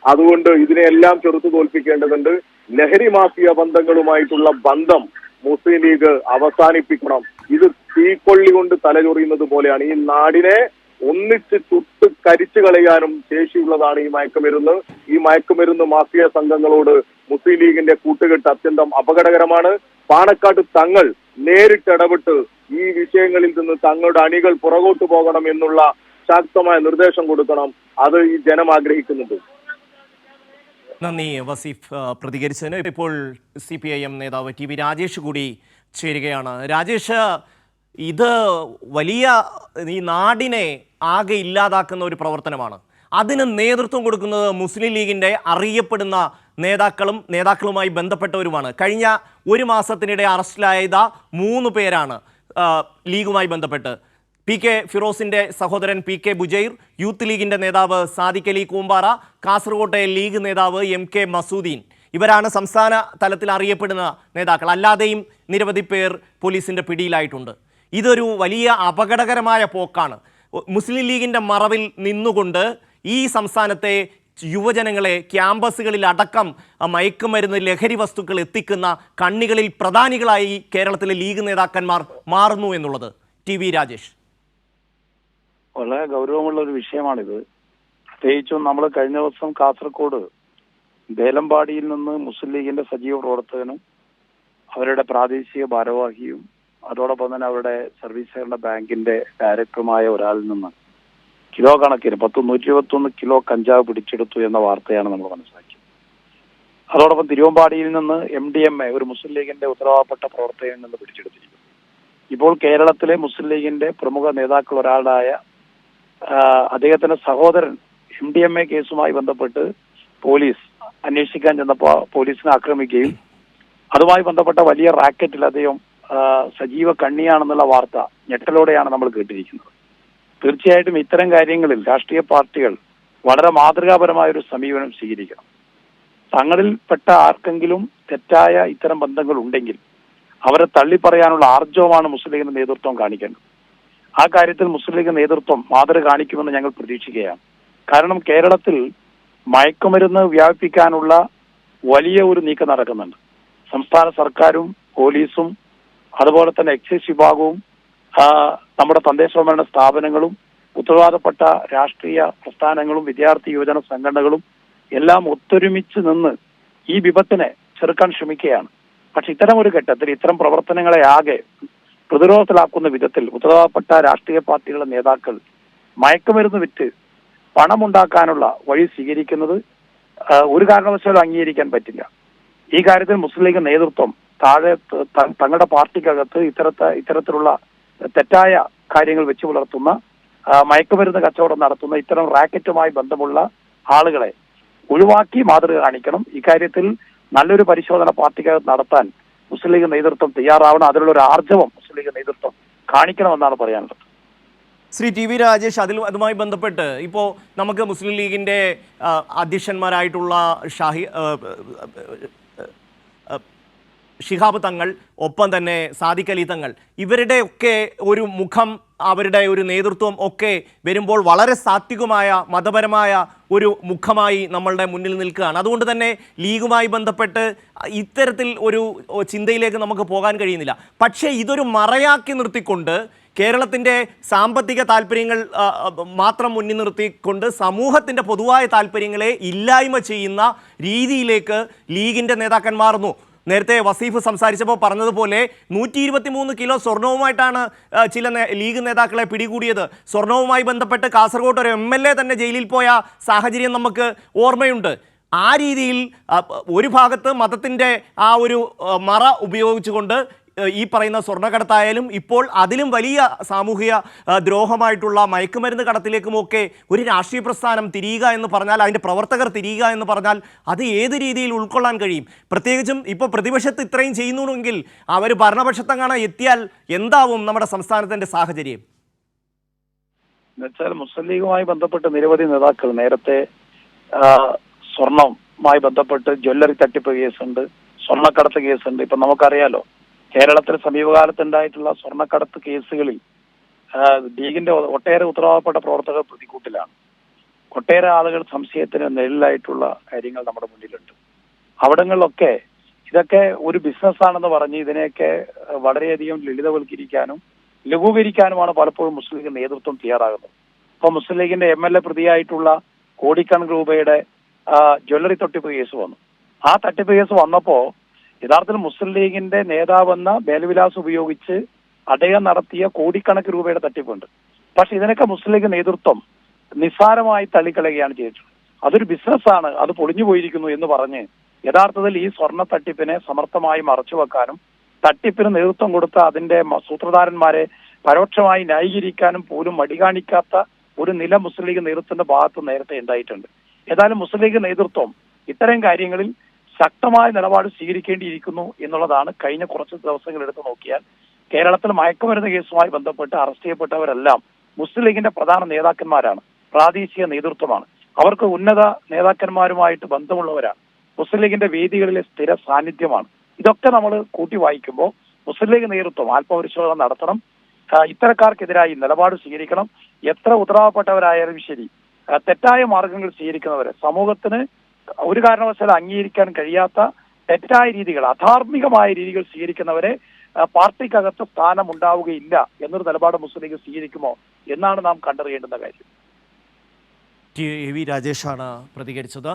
അതുകൊണ്ട് ഇതിനെല്ലാം ചെറുത്തു തോൽപ്പിക്കേണ്ടതുണ്ട്. ലഹരി മാഫിയ ബന്ധങ്ങളുമായിട്ടുള്ള ബന്ധം മുസ്ലിം ലീഗ് അവസാനിപ്പിക്കണം. ഇത് തീക്കൊള്ളി കൊണ്ട് തലചൊറിയുന്നത് പോലെയാണ്. ഈ നാടിനെ ഒന്നിച്ച് ചുട്ട് കരിച്ചു കളയാനും ശേഷിയുള്ളതാണ് ഈ മയക്കുമരുന്ന്. ഈ മയക്കുമരുന്ന് മാഫിയ സംഘങ്ങളോട് മുസ്ലിം ലീഗിന്റെ കൂട്ടുകെട്ട് അത്യന്തം അപകടകരമാണ്. പാണക്കാട് തങ്ങൾ നേരിട്ടിടപെട്ട് ഈ വിഷയങ്ങളിൽ നിന്ന് തങ്ങളുടെ അണികൾ പുറകോട്ട് പോകണം എന്നുള്ള ശക്തമായ നിർദ്ദേശം കൊടുക്കണം. അത് ഈ ജനം ആഗ്രഹിക്കുന്നുണ്ട്. നന്ദി വസീഫ് പ്രതികരിച്ചതിന്. ഇപ്പോൾ CPIM നേതാവ് TV രാജേഷ് കൂടി ചേരുകയാണ്. രാജേഷ്, ഇത് വലിയ ഈ നാടിനെ ആകെ ഇല്ലാതാക്കുന്ന ഒരു പ്രവർത്തനമാണ്. അതിന് നേതൃത്വം കൊടുക്കുന്നത് മുസ്ലിം ലീഗിൻ്റെ അറിയപ്പെടുന്ന നേതാക്കളുമായി ബന്ധപ്പെട്ടവരുമാണ്. കഴിഞ്ഞ ഒരു മാസത്തിനിടെ അറസ്റ്റിലായ 3 പേരാണ് ലീഗുമായി ബന്ധപ്പെട്ട്. PK ഫിറോസിന്റെ സഹോദരൻ PK ബുജൈർ, യൂത്ത് ലീഗിന്റെ നേതാവ് സാദിഖ് അലി കൂമ്പാറ, കാസർകോട്ടെ ലീഗ് നേതാവ് MK മസൂദീൻ. ഇവരാണ് സംസ്ഥാന തലത്തിൽ അറിയപ്പെടുന്ന നേതാക്കൾ. അല്ലാതെയും നിരവധി പേർ പോലീസിന്റെ പിടിയിലായിട്ടുണ്ട്. ഇതൊരു വലിയ അപകടകരമായ പോക്കാണ്. മുസ്ലിം ലീഗിന്റെ മറവിൽ നിന്നുകൊണ്ട് ഈ സംസ്ഥാനത്തെ യുവജനങ്ങളെ ക്യാമ്പസുകളിൽ അടക്കം മയക്കുമരുന്ന് ലഹരി വസ്തുക്കൾ എത്തിക്കുന്ന കണ്ണികളിൽ പ്രധാനികളായി കേരളത്തിലെ ലീഗ് നേതാക്കന്മാർ മാറുന്നു എന്നുള്ളത്. TV രാജേഷ്, വളരെ ഗൗരവമുള്ള ഒരു വിഷയമാണിത്. പ്രത്യേകിച്ചും നമ്മൾ കഴിഞ്ഞ ദിവസം കാസർഗോഡ് ദേലമ്പാടിയിൽ നിന്ന് മുസ്ലിം ലീഗിന്റെ സജീവ പ്രവർത്തകനും അവരുടെ പ്രാദേശിക ഭാരവാഹിയും അതോടൊപ്പം തന്നെ അവരുടെ സർവീസ് സഹകരണ ബാങ്കിന്റെ ഡയറക്ടറുമായ ഒരാളിൽ നിന്ന് കിലോ കണക്കിന് 121 കിലോ കഞ്ചാവ് പിടിച്ചെടുത്തു എന്ന വാർത്തയാണ് നമ്മൾ മനസ്സിലാക്കിയത്. അതോടൊപ്പം തിരുവമ്പാടിയിൽ നിന്ന് MDMA ഒരു മുസ്ലിം ലീഗിന്റെ ഉത്തരവാദപ്പെട്ട പ്രവർത്തകനിൽ നിന്ന് പിടിച്ചെടുത്തിരിക്കുന്നു. ഇപ്പോൾ കേരളത്തിലെ മുസ്ലിം ലീഗിന്റെ പ്രമുഖ നേതാക്കൾ ഒരാളായ അദ്ദേഹത്തിന്റെ സഹോദരൻ MDMA കേസുമായി ബന്ധപ്പെട്ട് പോലീസ് അന്വേഷിക്കാൻ ചെന്നപ്പോൾ പോലീസിനെ ആക്രമിക്കുകയും അതുമായി ബന്ധപ്പെട്ട വലിയ റാക്കറ്റിൽ അദ്ദേഹം സജീവ കണ്ണിയാണെന്നുള്ള വാർത്ത ഞെട്ടലോടെയാണ് നമ്മൾ കേട്ടിരിക്കുന്നത്. തീർച്ചയായിട്ടും ഇത്തരം കാര്യങ്ങളിൽ രാഷ്ട്രീയ പാർട്ടികൾ വളരെ മാതൃകാപരമായ ഒരു സമീപനം സ്വീകരിക്കണം. തങ്ങളിൽപ്പെട്ട ആർക്കെങ്കിലും തെറ്റായ ഇത്തരം ബന്ധങ്ങൾ ഉണ്ടെങ്കിൽ അവരെ തള്ളിപ്പറയാനുള്ള ആർജവമാണ് മുസ്ലിം ലീഗിന്റെ നേതൃത്വം കാണിക്കേണ്ടത്. ആ കാര്യത്തിൽ മുസ്ലിം ലീഗ് നേതൃത്വം മാതൃക കാണിക്കുമെന്ന് ഞങ്ങൾ പ്രതീക്ഷിക്കുകയാണ്. കാരണം കേരളത്തിൽ മയക്കുമരുന്ന് വ്യാപിപ്പിക്കാനുള്ള വലിയ ഒരു നീക്കം നടക്കുന്നുണ്ട്. സംസ്ഥാന സർക്കാരും പോലീസും അതുപോലെ തന്നെ എക്സൈസ് വിഭാഗവും നമ്മുടെ തദ്ദേശ സ്വയംഭരണ സ്ഥാപനങ്ങളും ഉത്തരവാദപ്പെട്ട രാഷ്ട്രീയ പ്രസ്ഥാനങ്ങളും വിദ്യാർത്ഥി യുവജന സംഘടനകളും എല്ലാം ഒത്തൊരുമിച്ച് നിന്ന് ഈ വിപത്തിനെ ചെറുക്കാൻ ശ്രമിക്കുകയാണ്. പക്ഷെ ഇത്തരം ഒരു ഘട്ടത്തിൽ ഇത്തരം പ്രവർത്തനങ്ങളെ ആകെ പ്രതിരോധത്തിലാക്കുന്ന വിധത്തിൽ ഉത്തരവാദപ്പെട്ട രാഷ്ട്രീയ പാർട്ടികളുടെ നേതാക്കൾ മയക്കുമരുന്ന് വിറ്റ് പണമുണ്ടാക്കാനുള്ള വഴി സ്വീകരിക്കുന്നത് ഒരു കാരണവശാലും അംഗീകരിക്കാൻ പറ്റില്ല. ഈ കാര്യത്തിൽ മുസ്ലിം ലീഗ് നേതൃത്വം താഴെ തങ്ങളുടെ പാർട്ടിക്കകത്ത് ഇത്തരത്തിലുള്ള തെറ്റായ കാര്യങ്ങൾ വെച്ചു പുലർത്തുന്ന മയക്കുമരുന്ന് കച്ചവടം നടത്തുന്ന ഇത്തരം റാക്കറ്റുമായി ബന്ധമുള്ള ആളുകളെ ഒഴിവാക്കി മാതൃക കാണിക്കണം. ഇക്കാര്യത്തിൽ നല്ലൊരു പരിശോധന പാർട്ടിക്കകത്ത് നടത്താൻ മുസ്ലിം ലീഗ് നേതൃത്വം തയ്യാറാവണം. അതിനുള്ള ഒരു ആർജവം മുസ്ലിം ലീഗ് നേതൃത്വം കാണിക്കണമെന്നാണ് പറയാനുള്ളത്. ശ്രീ TV രാജേഷ്, അതുമായി ബന്ധപ്പെട്ട് ഇപ്പോൾ നമുക്ക് മുസ്ലിം ലീഗിൻ്റെ അധ്യക്ഷന്മാരായിട്ടുള്ള ശിഹാബ് തങ്ങൾ, ഒപ്പം തന്നെ സാദിഖ് അലി തങ്ങൾ, ഇവരുടെയൊക്കെ ഒരു മുഖം, അവരുടെ ഒരു നേതൃത്വം ഒക്കെ വരുമ്പോൾ വളരെ സാത്വികമായ മതപരമായ ഒരു മുഖമായി നമ്മളുടെ മുന്നിൽ നിൽക്കുകയാണ്. അതുകൊണ്ട് തന്നെ ലീഗുമായി ബന്ധപ്പെട്ട് ഇത്തരത്തിൽ ഒരു ചിന്തയിലേക്ക് നമുക്ക് പോകാൻ കഴിയുന്നില്ല. പക്ഷേ ഇതൊരു മറയാക്കി നിർത്തിക്കൊണ്ട് കേരളത്തിൻ്റെ സാമ്പത്തിക താല്പര്യങ്ങൾ മാത്രം മുന്നിൽ നിർത്തിക്കൊണ്ട് സമൂഹത്തിൻ്റെ പൊതുവായ താല്പര്യങ്ങളെ ഇല്ലായ്മ ചെയ്യുന്ന രീതിയിലേക്ക് ലീഗിൻ്റെ നേതാക്കന്മാർ മാറുന്നു. നേരത്തെ വസീഫ് സംസാരിച്ചപ്പോൾ പറഞ്ഞതുപോലെ 123 കിലോ സ്വർണവുമായിട്ടാണ് ചില ലീഗ് നേതാക്കളെ പിടികൂടിയത്. സ്വർണവുമായി ബന്ധപ്പെട്ട് കാസർഗോഡ് ഒരു MLA തന്നെ ജയിലിൽ പോയ സാഹചര്യം നമുക്ക് ഓർമ്മയുണ്ട്. ആ രീതിയിൽ ഒരു ഭാഗത്ത് മതത്തിൻ്റെ ആ ഒരു മറ ഉപയോഗിച്ചുകൊണ്ട് ഈ പറയുന്ന സ്വർണ്ണക്കടത്തായാലും ഇപ്പോൾ അതിലും വലിയ സാമൂഹിക ദ്രോഹമായിട്ടുള്ള മയക്കുമരുന്ന് കടത്തിലേക്കുമൊക്കെ ഒരു രാഷ്ട്രീയ പ്രസ്ഥാനം തിരിയുക എന്ന് പറഞ്ഞാൽ, അതിൻ്റെ പ്രവർത്തകർ തിരിയുക എന്ന് പറഞ്ഞാൽ അത് ഏത് രീതിയിൽ ഉൾക്കൊള്ളാൻ കഴിയും? പ്രത്യേകിച്ചും ഇപ്പോൾ പ്രതിപക്ഷത്ത് ഇത്രയും ചെയ്യുന്നുവെങ്കിൽ അവർ ഭരണപക്ഷത്തങ്ങനെ എത്തിയാൽ എന്താവും നമ്മുടെ സംസ്ഥാനത്തിൻ്റെ സാഹചര്യം? എന്നുവെച്ചാൽ മുസ്ലിം ലീഗുമായി ബന്ധപ്പെട്ട് നിരവധി നേതാക്കൾ നേരത്തെ സ്വർണവുമായി ബന്ധപ്പെട്ട് ജ്വല്ലറി തട്ടിപ്പ് കേസുണ്ട്, സ്വർണ്ണക്കടത്ത് കേസുണ്ട്. ഇപ്പൊ നമുക്കറിയാലോ, കേരളത്തിൽ സമീപകാലത്തുണ്ടായിട്ടുള്ള സ്വർണ്ണക്കടത്ത് കേസുകളിൽ ലീഗിന്റെ ഒട്ടേറെ ഉത്തരവാദപ്പെട്ട പ്രവർത്തകർ പ്രതിക്കൂട്ടിലാണ്. ഒട്ടേറെ ആളുകൾ സംശയത്തിന് നിഴലിലായിട്ടുള്ള കാര്യങ്ങൾ നമ്മുടെ മുന്നിലുണ്ട്. അവിടങ്ങളിലൊക്കെ ഇതൊക്കെ ഒരു ബിസിനസ്സാണെന്ന് പറഞ്ഞ് ഇതിനെയൊക്കെ വളരെയധികം ലളിതവൽക്കരിക്കാനും ലഘൂകരിക്കാനുമാണ് പലപ്പോഴും മുസ്ലിം ലീഗ് നേതൃത്വം തയ്യാറാകുന്നത്. ഇപ്പൊ മുസ്ലിം ലീഗിന്റെ MLA പ്രതിയായിട്ടുള്ള കോടിക്കണക്കിന് രൂപയുടെ ജ്വല്ലറി തട്ടിപ്പ് കേസ് വന്നു. ആ തട്ടിപ്പ് കേസ് വന്നപ്പോ യഥാർത്ഥത്തിൽ മുസ്ലിം ലീഗിന്റെ നേതാവെന്ന മേൽവിലാസം ഉപയോഗിച്ച് അദ്ദേഹം നടത്തിയ കോടിക്കണക്കിന് രൂപയുടെ തട്ടിപ്പുണ്ട്. പക്ഷെ ഇതിനൊക്കെ മുസ്ലിം ലീഗ് നേതൃത്വം നിസ്സാരമായി തള്ളിക്കളയുകയാണ് ചെയ്തിട്ടുള്ളത്. അതൊരു ബിസിനസ്സാണ്, അത് പൊളിഞ്ഞു പോയിരിക്കുന്നു എന്ന് പറഞ്ഞ് യഥാർത്ഥത്തിൽ ഈ സ്വർണ്ണ തട്ടിപ്പിനെ സമർത്ഥമായി മറച്ചുവെക്കാനും തട്ടിപ്പിന് നേതൃത്വം കൊടുത്ത അതിന്റെ സൂത്രധാരന്മാരെ പരോക്ഷമായി ന്യായീകരിക്കാനും പോലും മടി കാണിക്കാത്ത ഒരു നില മുസ്ലിം ലീഗ് നേതൃത്വത്തിന്റെ ഭാഗത്ത് നേരത്തെ ഉണ്ടായിട്ടുണ്ട്. ഏതായാലും മുസ്ലിം ലീഗ് നേതൃത്വം ഇത്തരം കാര്യങ്ങളിൽ ശക്തമായ നിലപാട് സ്വീകരിക്കേണ്ടിയിരിക്കുന്നു എന്നുള്ളതാണ് കഴിഞ്ഞ കുറച്ച് ദിവസങ്ങൾ എടുത്തു നോക്കിയാൽ കേരളത്തിൽ മയക്കുമരുന്ന് കേസുമായി ബന്ധപ്പെട്ട് അറസ്റ്റ് ചെയ്യപ്പെട്ടവരെല്ലാം മുസ്ലിം ലീഗിന്റെ പ്രധാന നേതാക്കന്മാരാണ്, പ്രാദേശിക നേതൃത്വമാണ്, അവർക്ക് ഉന്നത നേതാക്കന്മാരുമായിട്ട് ബന്ധമുള്ളവരാണ്, മുസ്ലിം ലീഗിന്റെ വേദികളിലെ സ്ഥിര സാന്നിധ്യമാണ്. ഇതൊക്കെ നമ്മൾ കൂട്ടി വായിക്കുമ്പോൾ മുസ്ലിം ലീഗ് നേതൃത്വം ആത്മപരിശോധന നടത്തണം, ഇത്തരക്കാർക്കെതിരായി നിലപാട് സ്വീകരിക്കണം. എത്ര ഉത്തരവാദപ്പെട്ടവരായാലും ശരി, തെറ്റായ മാർഗങ്ങൾ സ്വീകരിക്കുന്നവരെ, സമൂഹത്തിന് ഒരു കാരണവശാലും അംഗീകരിക്കാൻ കഴിയാത്ത തെറ്റായ രീതികൾ, അധാർമികമായ രീതികൾ സ്വീകരിക്കുന്നവരെ പാർട്ടിക്കകത്ത് സ്ഥാനം ഉണ്ടാവുകയില്ല എന്നൊരു നിലപാട് മുസ്ലിം ലീഗ് സ്വീകരിക്കുമോ എന്നാണ് നാം കണ്ടറിയേണ്ടുന്ന കാര്യം. ടി.വി. രാജേഷാണ് പ്രതികരിച്ചത്.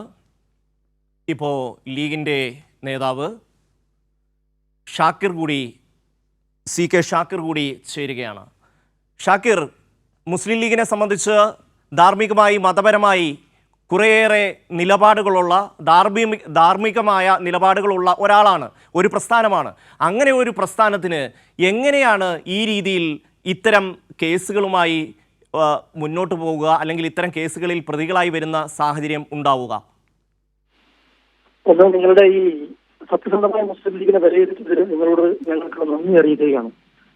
ഇപ്പോൾ ലീഗിൻ്റെ നേതാവ് ഷാക്കിർ കൂടി CK ഷാക്കിർ കൂടി ചേരുകയാണ്. ഷാക്കിർ, മുസ്ലിം ലീഗിനെ സംബന്ധിച്ച് ധാർമ്മികമായി മതപരമായി കുറേയേറെ നിലപാടുകളുള്ള ധാർമ്മികമായ നിലപാടുകളുള്ള ഒരാളാണ്, ഒരു പ്രസ്ഥാനമാണ്. അങ്ങനെ ഒരു പ്രസ്ഥാനത്തിന് എങ്ങനെയാണ് ഈ രീതിയിൽ ഇത്തരം കേസുകളുമായി മുന്നോട്ട് പോവുക, അല്ലെങ്കിൽ ഇത്തരം കേസുകളിൽ പ്രതികളായി വരുന്ന സാഹചര്യം ഉണ്ടാവുക? ഒന്ന്, നിങ്ങളുടെ ഈ സത്യസന്ധമായ മുസ്ലിം ലീഗിനെ വിലയിരുത്തിയതിന് നിങ്ങളോട് ഞങ്ങൾക്ക് നന്ദി അറിയിക്കുകയാണ്.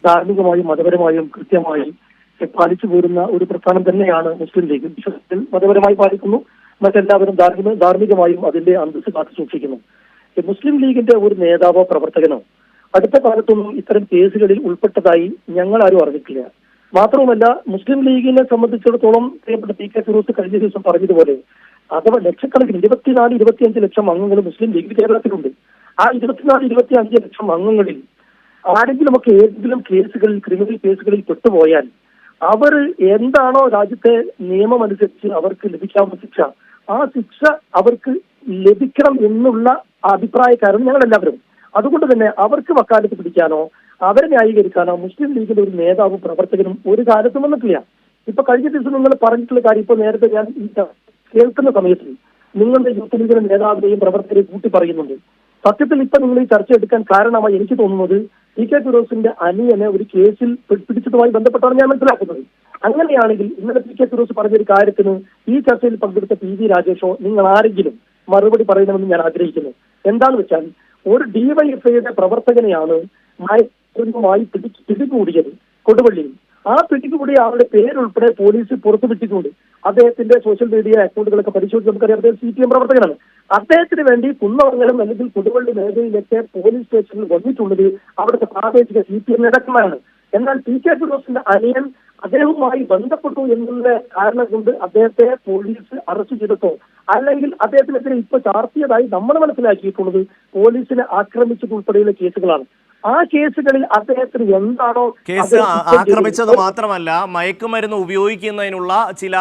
ധാർമ്മികമായും മതപരമായും കൃത്യമായി പാലിച്ചു പോരുന്ന ഒരു പ്രസ്ഥാനം തന്നെയാണ് മുസ്ലിം ലീഗ്. വിശ്വാസത്തിൽ മതപരമായി പാലിക്കുന്നു, മറ്റെല്ലാവരും ധാർമ്മികമായും അതിന്റെ അന്തസ്സ് കാത്തു സൂക്ഷിക്കുന്നു. മുസ്ലിം ലീഗിന്റെ ഒരു നേതാവോ പ്രവർത്തകനോ അടുത്ത കാലത്തൊന്നും ഇത്തരം കേസുകളിൽ ഉൾപ്പെട്ടതായി ഞങ്ങൾ ആരും അറിഞ്ഞിട്ടില്ല. മാത്രവുമല്ല, മുസ്ലിം ലീഗിനെ സംബന്ധിച്ചിടത്തോളം പ്രിയപ്പെട്ട PK ഫിറോസ് കഴിഞ്ഞ ദിവസം പറഞ്ഞതുപോലെ അഥവാ ലക്ഷക്കണക്കിന് 24-25 ലക്ഷം അംഗങ്ങൾ മുസ്ലിം ലീഗ് കേരളത്തിലുണ്ട്. ആ 24-25 ലക്ഷം അംഗങ്ങളിൽ ആരെങ്കിലുമൊക്കെ ഏതെങ്കിലും കേസുകളിൽ, ക്രിമിനൽ കേസുകളിൽ പെട്ടുപോയാൽ അവർ എന്താണോ രാജ്യത്തെ നിയമം അനുസരിച്ച് അവർക്ക് ലഭിക്കാവുന്ന ശിക്ഷ, ആ ശിക്ഷ അവർക്ക് ലഭിക്കണം എന്നുള്ള അഭിപ്രായക്കാരാണ് ഞങ്ങളെല്ലാവരും. അതുകൊണ്ട് തന്നെ അവർക്ക് വക്കാലത്ത് പിടിക്കാനോ അവരെ ന്യായീകരിക്കാനോ മുസ്ലിം ലീഗിന്റെ ഒരു നേതാവും പ്രവർത്തകനും ഒരു കാലത്തും വന്നിട്ടില്ല. ഇപ്പൊ കഴിഞ്ഞ ദിവസം നിങ്ങൾ പറഞ്ഞിട്ടുള്ള കാര്യം ഇപ്പൊ നേരത്തെ ഞാൻ കേൾക്കുന്ന സമയത്ത് നിങ്ങളുടെ യൂത്ത് ലീഗിന്റെ നേതാവിനെയും പ്രവർത്തകരെയും കൂട്ടി പറയുന്നുണ്ട്. സത്യത്തിൽ ഇപ്പൊ നിങ്ങൾ ഈ ചർച്ച എടുക്കാൻ കാരണമായി എനിക്ക് തോന്നുന്നത് PK ഫിറോസിന്റെ അനിയനെ ഒരു കേസിൽ പിടിച്ചതുമായി ബന്ധപ്പെട്ടാണ് ഞാൻ മനസ്സിലാക്കുന്നത്. അങ്ങനെയാണെങ്കിൽ ഇന്നലെ PK ഫിറോസ് പറഞ്ഞൊരു കാര്യത്തിന് ഈ ചർച്ചയിൽ പങ്കെടുത്ത PV രാജേഷോ നിങ്ങൾ ആരെങ്കിലും മറുപടി പറയണമെന്ന് ഞാൻ ആഗ്രഹിക്കുന്നു. എന്താന്ന് വെച്ചാൽ, ഒരു DYFIയുടെ പ്രവർത്തകനെയാണ് മയക്കുമരുന്നുമായി പിടികൂടിയത് കൊടുവള്ളിയിൽ. ആ പിടികൂടിയ ആളുടെ പേരുൾപ്പെടെ പോലീസ് പുറത്തുവിട്ടിട്ടുണ്ട്. അദ്ദേഹത്തിന്റെ സോഷ്യൽ മീഡിയ അക്കൗണ്ടുകളൊക്കെ പരിശോധിച്ച് നമുക്കറിയാം അദ്ദേഹം CPM പ്രവർത്തകനാണ്. അദ്ദേഹത്തിന് വേണ്ടി കുന്നമംഗലം അല്ലെങ്കിൽ കൊടുവള്ളി മേഖലയിലൊക്കെ പോലീസ് സ്റ്റേഷനിൽ വന്നിട്ടുള്ളത് അവിടുത്തെ പ്രാദേശിക CPM നേതാക്കന്മാരാണ്. എന്നാൽ PK ഫിറോസിന്റെ അനിയൻ അദ്ദേഹവുമായി ബന്ധപ്പെട്ടു എന്നുള്ള കാരണം കൊണ്ട് അദ്ദേഹത്തെ പോലീസ് അറസ്റ്റ് ചെയ്തിട്ടോ അല്ലെങ്കിൽ അദ്ദേഹത്തിനെതിരെ ഇപ്പൊ ചാർത്തിയതായി നമ്മൾ മനസ്സിലാക്കിയിട്ടുള്ളത് പോലീസിനെ ആക്രമിച്ചതുൾപ്പെടെയുള്ള കേസുകളാണ്. ആ കേസുകളിൽ അദ്ദേഹത്തിന് എന്താണോ കേസ് ആക്രമിച്ചത് മാത്രമല്ല, മയക്കുമരുന്ന് ഉപയോഗിക്കുന്നതിനുള്ള ചില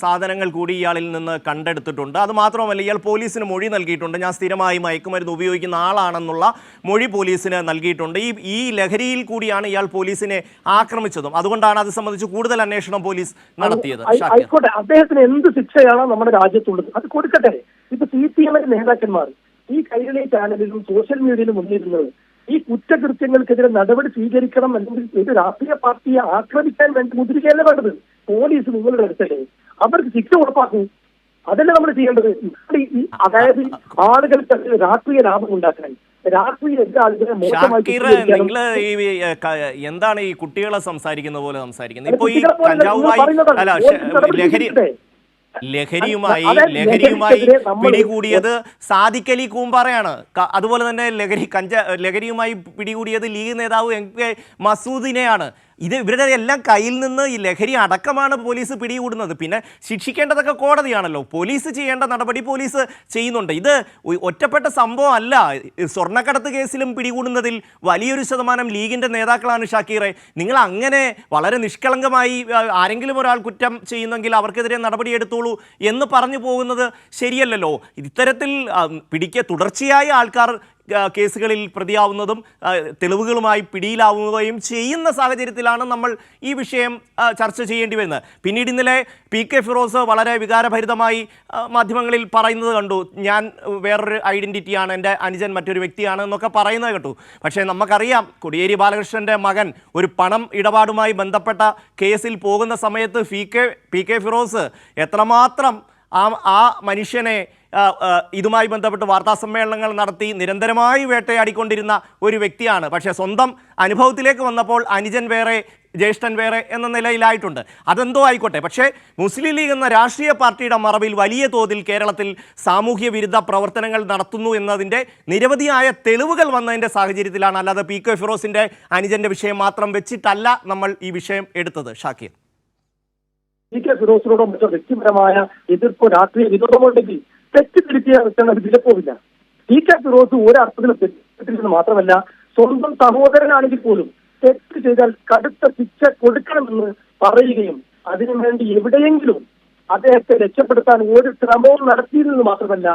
സാധനങ്ങൾ കൂടി ഇയാളിൽ നിന്ന് കണ്ടെടുത്തിട്ടുണ്ട്. അത് മാത്രമല്ല, ഇയാൾ പോലീസിന് മൊഴി നൽകിയിട്ടുണ്ട്. ഞാൻ സ്ഥിരമായി മയക്കുമരുന്ന് ഉപയോഗിക്കുന്ന ആളാണെന്നുള്ള മൊഴി പോലീസിന് നൽകിയിട്ടുണ്ട്. ഈ ലഹരിയിൽ കൂടിയാണ് ഇയാൾ പോലീസിനെ ആക്രമിച്ചതും. അതുകൊണ്ടാണ് അത് സംബന്ധിച്ച് കൂടുതൽ അന്വേഷണം പോലീസ് നടത്തിയത്. ആയിക്കോട്ടെ, അദ്ദേഹത്തിന് എന്ത് ശിക്ഷയാണോ നമ്മുടെ രാജ്യത്തുള്ളത് അത് കൊടുക്കട്ടെ. ഇപ്പൊ CPM നേതാക്കന്മാർ ഈ കൈരളി ചാനലിലും സോഷ്യൽ മീഡിയയിലും മുന്നിരുന്നത് ഈ കുറ്റകൃത്യങ്ങൾക്കെതിരെ നടപടി സ്വീകരിക്കണം, അല്ലെങ്കിൽ ഒരു രാഷ്ട്രീയ പാർട്ടിയെ ആക്രമിക്കാൻ വേണ്ടി മുദ്രിക്കുകയല്ല വേണ്ടത്. പോലീസ് നിങ്ങളുടെ അടുത്തല്ലേ, അവർക്ക് ശിക്ഷ ഉറപ്പാക്കൂ. അതല്ലേ നമ്മൾ ചെയ്യേണ്ടത്. അതായത് ആളുകൾക്ക് രാഷ്ട്രീയ ലാഭം ഉണ്ടാക്കാൻ, രാഷ്ട്രീയ എതിരാളികളെ എന്താണ് ഈ കുട്ടികളെ സംസാരിക്കുന്ന പോലെ സംസാരിക്കുന്നത്? ഇപ്പൊ ഈ കഞ്ചാവുമായി ലഹരിയുമായി പിടികൂടിയത് സാദിഖ് അലി കൂമ്പാറയാണ്. അതുപോലെ തന്നെ ലഹരിയുമായി പിടികൂടിയത് ലീഗ് നേതാവ് MK മസൂദിനെയാണ്. ഇവരുടെ എല്ലാം കയ്യിൽ നിന്ന് ഈ ലഹരി അടക്കമാണ് പോലീസ് പിടികൂടുന്നത്. പിന്നെ ശിക്ഷിക്കേണ്ടതൊക്കെ കോടതിയാണല്ലോ. പോലീസ് ചെയ്യേണ്ട നടപടി പോലീസ് ചെയ്യുന്നുണ്ട്. ഇത് ഒറ്റപ്പെട്ട സംഭവം അല്ല. സ്വർണ്ണക്കടത്ത് കേസിലും പിടികൂടുന്നതിൽ വലിയൊരു ശതമാനം ലീഗിൻ്റെ നേതാക്കളാണ്. ഷാക്കീറെ, നിങ്ങൾ അങ്ങനെ വളരെ നിഷ്കളങ്കമായി ആരെങ്കിലും ഒരാൾ കുറ്റം ചെയ്യുന്നെങ്കിൽ അവർക്കെതിരെ നടപടിയെടുത്തോളൂ എന്ന് പറഞ്ഞു പോകുന്നത് ശരിയല്ലല്ലോ. ഇത്തരത്തിൽ തുടർച്ചയായ ആൾക്കാർ കേസുകളിൽ പ്രതിയാവുന്നതും തെളിവുകളുമായി പിടിയിലാവുകയും ചെയ്യുന്ന സാഹചര്യത്തിലാണ് നമ്മൾ ഈ വിഷയം ചർച്ച ചെയ്യേണ്ടി വരുന്നത്. പിന്നീട് ഇന്നലെ PK ഫിറോസ് വളരെ വികാരഭരിതമായി മാധ്യമങ്ങളിൽ പറയുന്നത് കണ്ടു. ഞാൻ വേറൊരു ഐഡൻറ്റിറ്റിയാണ്, എൻ്റെ അനുജൻ മറ്റൊരു വ്യക്തിയാണ് എന്നൊക്കെ പറയുന്നത് കേട്ടു. പക്ഷേ നമുക്കറിയാം കോടിയേരി ബാലകൃഷ്ണൻ്റെ മകൻ ഒരു പണം ഇടപാടുമായി ബന്ധപ്പെട്ട കേസിൽ പോകുന്ന സമയത്ത് PK ഫിറോസ് എത്രമാത്രം ആ മനുഷ്യനെ ഇതുമായി ബന്ധപ്പെട്ട് വാർത്താസമ്മേളനങ്ങൾ നടത്തി നിരന്തരമായി വേട്ടയാടിക്കൊണ്ടിരുന്ന ഒരു വ്യക്തിയാണ്. പക്ഷേ സ്വന്തം അനുഭവത്തിലേക്ക് വന്നപ്പോൾ അനുജൻ വേറെ ജ്യേഷ്ഠൻ വേറെ എന്ന നിലയിലായിട്ടുണ്ട്. അതെന്തോ ആയിക്കോട്ടെ. പക്ഷേ മുസ്ലിം ലീഗ് എന്ന രാഷ്ട്രീയ പാർട്ടിയുടെ മറവിൽ വലിയ തോതിൽ കേരളത്തിൽ സാമൂഹ്യ വിരുദ്ധ പ്രവർത്തനങ്ങൾ നടത്തുന്നു എന്നതിൻ്റെ നിരവധിയായ തെളിവുകൾ വന്നതിൻ്റെ സാഹചര്യത്തിലാണ്. അല്ലാതെ PK ഫിറോസിൻ്റെ അനുജൻ്റെ വിഷയം മാത്രം വെച്ചിട്ടല്ല നമ്മൾ ഈ വിഷയം എടുത്തത്. ഷാക്കിർ, PK ഫിറോസിനോടോ മറ്റോ വ്യക്തിപരമായ എതിർപ്പോ രാഷ്ട്രീയ വിരോധമുണ്ടെങ്കിൽ തെറ്റിദ്ധരിക്കാൻ വിലപ്പോവില്ല. PK ഫിറോസ് ഒരർത്ഥത്തിലും തെറ്റിദ്ധരിച്ചെന്ന് മാത്രമല്ല, സ്വന്തം സഹോദരനാണെങ്കിൽ പോലും തെറ്റ് ചെയ്താൽ കടുത്ത ശിക്ഷ കൊടുക്കണമെന്ന് പറയുകയും അതിനുവേണ്ടി എവിടെയെങ്കിലും അദ്ദേഹത്തെ രക്ഷപ്പെടുത്താൻ ഒരു ശ്രമവും നടത്തിയിരുന്നത് മാത്രമല്ല,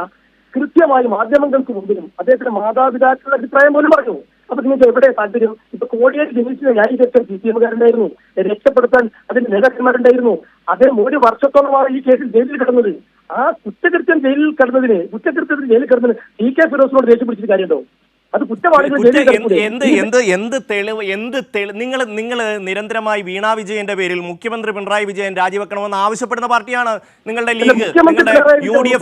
കൃത്യമായി മാധ്യമങ്ങൾക്ക് മുമ്പിലും അദ്ദേഹത്തിന്റെ മാതാപിതാക്കളുടെ അഭിപ്രായം പോലും പറഞ്ഞു. അപ്പൊ നിങ്ങൾക്ക് എവിടെ താല്പര്യം? ഇപ്പൊ കോടിയേരി ജനിച്ചിന് ന്യായീകരിക്കാൻ CPM-കാരുണ്ടായിരുന്നു, രക്ഷപ്പെടുത്താൻ അതിന്റെ നേതാക്കന്മാരുണ്ടായിരുന്നു. അദ്ദേഹം 1 വർഷത്തോളമാണ് ഈ കേസിൽ ജയിലിൽ കിടന്നത്. ആ കുറ്റകൃത്യത്തിന് ജയിലിൽ കിടന്നതിന് PK ഫിറോസിനോട് ദേഷ്യം പിടിച്ചിട്ട് കാര്യമുണ്ടോ? അത് കുറ്റവാളികൾ നിങ്ങൾ നിരന്തരമായി വീണ വിജയന്റെ പേരിൽ മുഖ്യമന്ത്രി പിണറായി വിജയൻ രാജിവെക്കണമെന്ന് ആവശ്യപ്പെടുന്ന പാർട്ടിയാണ് നിങ്ങളുടെ ലീഗ്, നിങ്ങളുടെ UDF.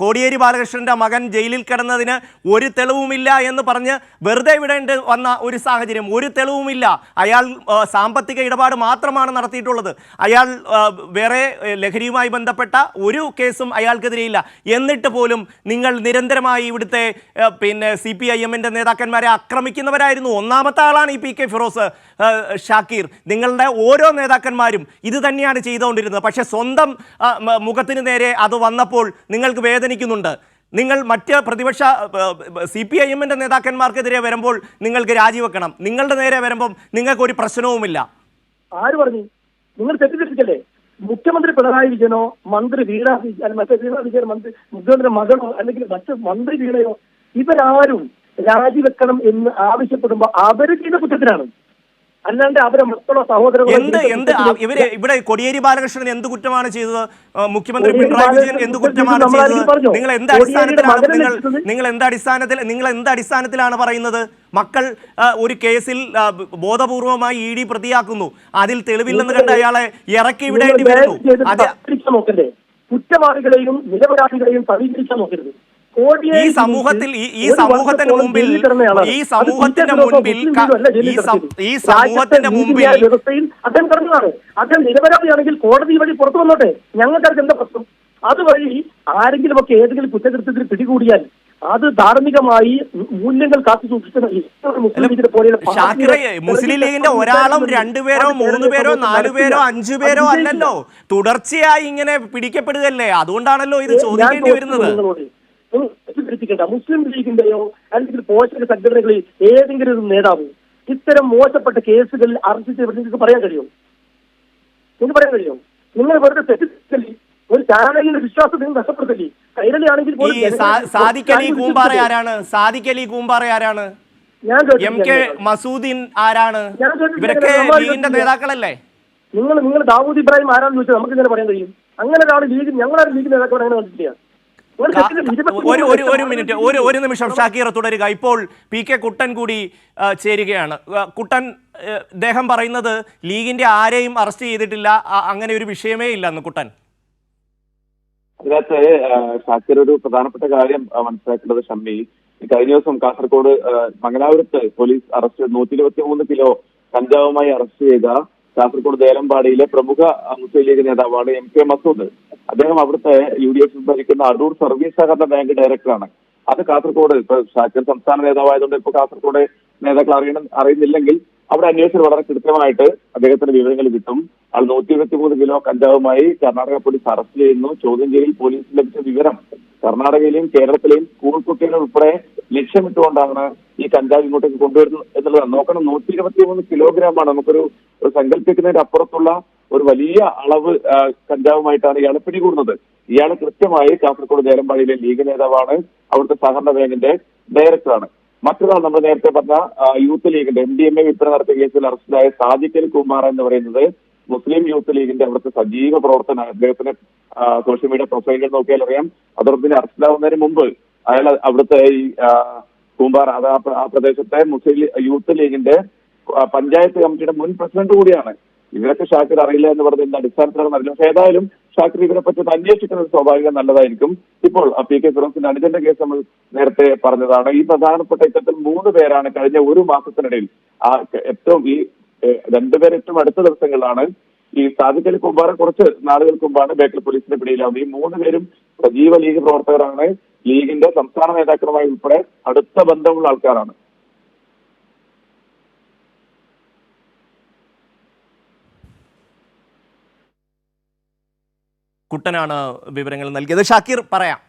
കോടിയേരി ബാലകൃഷ്ണന്റെ മകൻ ജയിലിൽ കിടന്നതിന് ഒരു തെളിവുമില്ല എന്ന് പറഞ്ഞ് വെറുതെ വിടേണ്ടി വന്ന ഒരു സാഹചര്യം. ഒരു തെളിവുമില്ല. അയാൾ സാമ്പത്തിക ഇടപാട് മാത്രമാണ് നടത്തിയിട്ടുള്ളത്. അയാൾ വേറെ ലഹരിയുമായി ബന്ധപ്പെട്ട ഒരു കേസും അയാൾക്കെതിരെയില്ല. എന്നിട്ട് പോലും നിങ്ങൾ നിരന്തരമായി ഇവിടുത്തെ CPIM-ന്റെ നേതാക്കന്മാരെ ആക്രമിക്കുന്നവരായിരുന്നു. ഒന്നാമത്തെ ആളാണ് ഈ PK ഫിറോസ്. ഷാക്കിർ, നിങ്ങളുടെ ഓരോ നേതാക്കന്മാരും ഇത് തന്നെയാണ് ചെയ്തുകൊണ്ടിരുന്നത്. പക്ഷേ സ്വന്തം മുഖത്തിന് നേരെ അത് വന്നപ്പോൾ നിങ്ങൾക്ക് വേദനിക്കുന്നുണ്ട്. നിങ്ങൾ മറ്റ് പ്രതിപക്ഷ CPIM-ന്റെ നേതാക്കന്മാർക്കെതിരെ വരുമ്പോൾ നിങ്ങൾക്ക് രാജിവെക്കണം. നിങ്ങളുടെ നേരെ വരുമ്പം നിങ്ങൾക്കൊരു പ്രശ്നവുമില്ല. ആര് പറഞ്ഞു? നിങ്ങൾ തെറ്റിദ്ധരിക്കല്ലേ? മുഖ്യമന്ത്രി പിണറായി വിജയനോ മന്ത്രി വീണ വിജയൻ മുഖ്യമന്ത്രി മകനോ അല്ലെങ്കിൽ മറ്റ് മന്ത്രി വീണയോ ഇവരാരും രാജിവെക്കണം എന്ന് ആവശ്യപ്പെടുമ്പോൾ അവര് ചെയ്ത കുറ്റത്തിനാണ്. അല്ലാണ്ട് അവരെ മക്കളോ സഹോദരങ്ങളോ ഇവിടെ കോടിയേരി ബാലകൃഷ്ണൻ എന്ത് കുറ്റമാണ് ചെയ്തത്? മുഖ്യമന്ത്രി പിണറായി വിജയൻ എന്ത് കുറ്റമാണ് ചെയ്തത്? നിങ്ങൾ എന്ത് അടിസ്ഥാനത്തിലാണ് പറയുന്നത്? മക്കൾ ഒരു കേസിൽ ബോധപൂർവമായി ED പ്രതിയാക്കുന്നു, അതിൽ തെളിവില്ലെന്ന് കണ്ട് അയാളെ ഇറക്കി വിടേണ്ടി വരുന്നു. കുറ്റവാളികളെയും നിരപരാധികളെയും സമീപിക്കാൻ നോക്കരുത്. ഈ സമൂഹത്തിന്റെ മുമ്പിൽ വ്യവസ്ഥയിൽ അദ്ദേഹം പറഞ്ഞതാണ്. അദ്ദേഹം നിരപരാധിയാണെങ്കിൽ കോടതി വഴി പുറത്തു വന്നോട്ടെ, ഞങ്ങൾക്കാർക്ക് എന്താ പ്രശ്നം? അതുവഴി ആരെങ്കിലും ഒക്കെ ഏതെങ്കിലും കുറ്റകൃത്യത്തിൽ പിടികൂടിയാൽ അത് ധാർമ്മികമായി മൂല്യങ്ങൾ കാത്തു സൂക്ഷിക്കുന്ന മുസ്ലിം ലീഗിന്റെ ഒരാളും 2 പേരോ 3 പേരോ 4 പേരോ 5 പേരോ അല്ലല്ലോ, തുടർച്ചയായി ഇങ്ങനെ പിടിക്കപ്പെടുകയല്ലേ. അതുകൊണ്ടാണല്ലോ ഇത് ചോദിക്കേണ്ടി വരുന്നത്. മുസ്ലിം ലീഗിന്റെയോ അല്ലെങ്കിൽ പോഷക സംഘടനകളിൽ ഏതെങ്കിലും ഒരു നേതാവ് ഇത്തരം മോശപ്പെട്ട കേസുകളിൽ അറസ്റ്റ് ചെയ്ത് നിങ്ങൾക്ക് പറയാൻ കഴിയുമോ? നിങ്ങൾ വെറുതെ തെറ്റിദ്ധരിക്കല്ലേ? ഒരു ചാനലിന്റെ വിശ്വാസം നിങ്ങൾ നഷ്ടപ്പെടുത്തല്ലേ? കൈരളിയാണെങ്കിൽ സാദിഖ് അലി കൂമ്പാറ ആരാണ്? MK മസൂദീൻ ആരാണ്? ഇവരൊക്കെ ലീഗിന്റെ നേതാക്കളല്ലേ? നിങ്ങൾ ദാവൂദ് ഇബ്രാഹിം ആരാണെന്ന് ചോദിച്ചാൽ നമുക്ക് ഇങ്ങനെ പറയാൻ കഴിയും? അങ്ങനെ ഒരാൾ ലീഗ് ഞങ്ങളാരും ലീഗ് നേതാക്കൾ അങ്ങനെ കണ്ടിട്ടില്ല. ഒരു നിമിഷം ഷാക്കിർ തുടരുക. ഇപ്പോൾ PK കുട്ടൻ കൂടി ചേരുകയാണ്. കുട്ടൻ, അദ്ദേഹം പറയുന്നത് ലീഗിന്റെ ആരെയും അറസ്റ്റ് ചെയ്തിട്ടില്ല, അങ്ങനെ ഒരു വിഷയമേ ഇല്ലെന്ന്. കുട്ടൻ, അതിനകത്ത് ഷാക്കിർ ഒരു പ്രധാനപ്പെട്ട കാര്യം മനസ്സിലാക്കേണ്ടത്, ഷമ്മി, കഴിഞ്ഞ ദിവസം കാസർഗോഡ് മംഗലാപുരത്ത് പോലീസ് അറസ്റ്റ് 123 കിലോ കഞ്ചാവുമായി അറസ്റ്റ് ചെയ്ത കാസർഗോഡ് ദേലമ്പാടിയിലെ പ്രമുഖ മുസ്ലിം ലീഗ് നേതാവാണ് MK മസൂദ്. അദ്ദേഹം അവിടുത്തെ UDF ഭരിക്കുന്ന അടൂർ സർവീസ് സഹകരണ ബാങ്ക് ഡയറക്ടറാണ്. അത് കാസർഗോഡ് ഇപ്പൊ ഷാക്കിർ സംസ്ഥാന നേതാവായതുകൊണ്ട് ഇപ്പൊ കാസർഗോഡ് നേതാക്കൾ അറിയുന്നില്ലെങ്കിൽ അവിടെ അന്വേഷണം വളരെ കൃത്യമായിട്ട് അദ്ദേഹത്തിന് വിവരങ്ങൾ കിട്ടും. ആൾ 123 കിലോ കഞ്ചാവുമായി കർണാടക പോലീസ് അറസ്റ്റ് ചെയ്യുന്നു. ചോദ്യം ചെയ്യലിൽ പോലീസിന് ലഭിച്ച വിവരം കർണാടകയിലെയും കേരളത്തിലെയും സ്കൂൾ കുട്ടികൾ ഉൾപ്പെടെ ലക്ഷ്യമിട്ടുകൊണ്ടാണ് ഈ കഞ്ചാവ് ഇങ്ങോട്ടേക്ക് കൊണ്ടുവരുന്നത് എന്നുള്ളതാണ്. നോക്കണം, 123 കിലോഗ്രാമാണ്. നമുക്കൊരു സങ്കല്പിക്കുന്നതിന്റെ അപ്പുറത്തുള്ള ഒരു വലിയ അളവ് കഞ്ചാവുമായിട്ടാണ് ഇയാളെ പിടികൂടുന്നത്. ഇയാൾ കൃത്യമായി കാസർഗോഡ് ദേലമ്പാടിയിലെ ലീഗ് നേതാവാണ്, അവിടുത്തെ സഹകരണ ബാങ്കിന്റെ ഡയറക്ടറാണ്. മറ്റൊരാൾ നമ്മൾ നേരത്തെ പറഞ്ഞ യൂത്ത് ലീഗിന്റെ MDMA വിൽപ്പന നടത്തിയ കേസിൽ അറസ്റ്റിലായ സാദിഖ് അലി കുമാർ എന്ന് പറയുന്നത് മുസ്ലിം യൂത്ത് ലീഗിന്റെ അവിടുത്തെ സജീവ പ്രവർത്തനമാണ്. അദ്ദേഹത്തിന് സോഷ്യൽ മീഡിയ പ്രൊഫൈലുകൾ നോക്കിയാൽ അറിയാം. അതോടൊപ്പം അറസ്റ്റിലാവുന്നതിന് മുമ്പ് അയാൾ അവിടുത്തെ ഈ കുമാർ അത് ആ പ്രദേശത്തെ മുസ്ലിം യൂത്ത് ലീഗിന്റെ പഞ്ചായത്ത് കമ്മിറ്റിയുടെ മുൻ പ്രസിഡന്റ് കൂടിയാണ്. ഇവരൊക്കെ ഷാക്കിർ അറിയില്ല എന്ന് പറഞ്ഞതിന്റെ അടിസ്ഥാനത്തിലാണ് അറിയില്ല. പക്ഷേ ഏതായാലും ഷാക്കിർ ഇവരെ പറ്റി അന്വേഷിക്കുന്നത് സ്വാഭാവികം നല്ലതായിരിക്കും. ഇപ്പോൾ PK ഫിറോസിന്റെ അനുജന്റെ കേസ് നമ്മൾ നേരത്തെ പറഞ്ഞതാണ്. ഈ പ്രധാനപ്പെട്ട ഇത്തരത്തിൽ 3 പേരാണ് കഴിഞ്ഞ ഒരു മാസത്തിനിടയിൽ ഏറ്റവും ഈ 2 പേർ ഏറ്റവും അടുത്ത ദിവസങ്ങളിലാണ്. ഈ സാദിഖ് അലി കുമാർ കുറച്ച് നാളുകൾക്ക് മുമ്പാണ് ബേക്കൽ പോലീസിന്റെ പിടിയിലാവുന്നത്. ഈ 3 പേരും സജീവ ലീഗ് പ്രവർത്തകരാണ്. ലീഗിന്റെ സംസ്ഥാന നേതാക്കളുമായി ഉൾപ്പെടെ അടുത്ത ബന്ധമുള്ള ആൾക്കാരാണ്. കുട്ടനാണ് വിവരങ്ങൾ നൽകിയത്. ഷാക്കിർ പറയാം.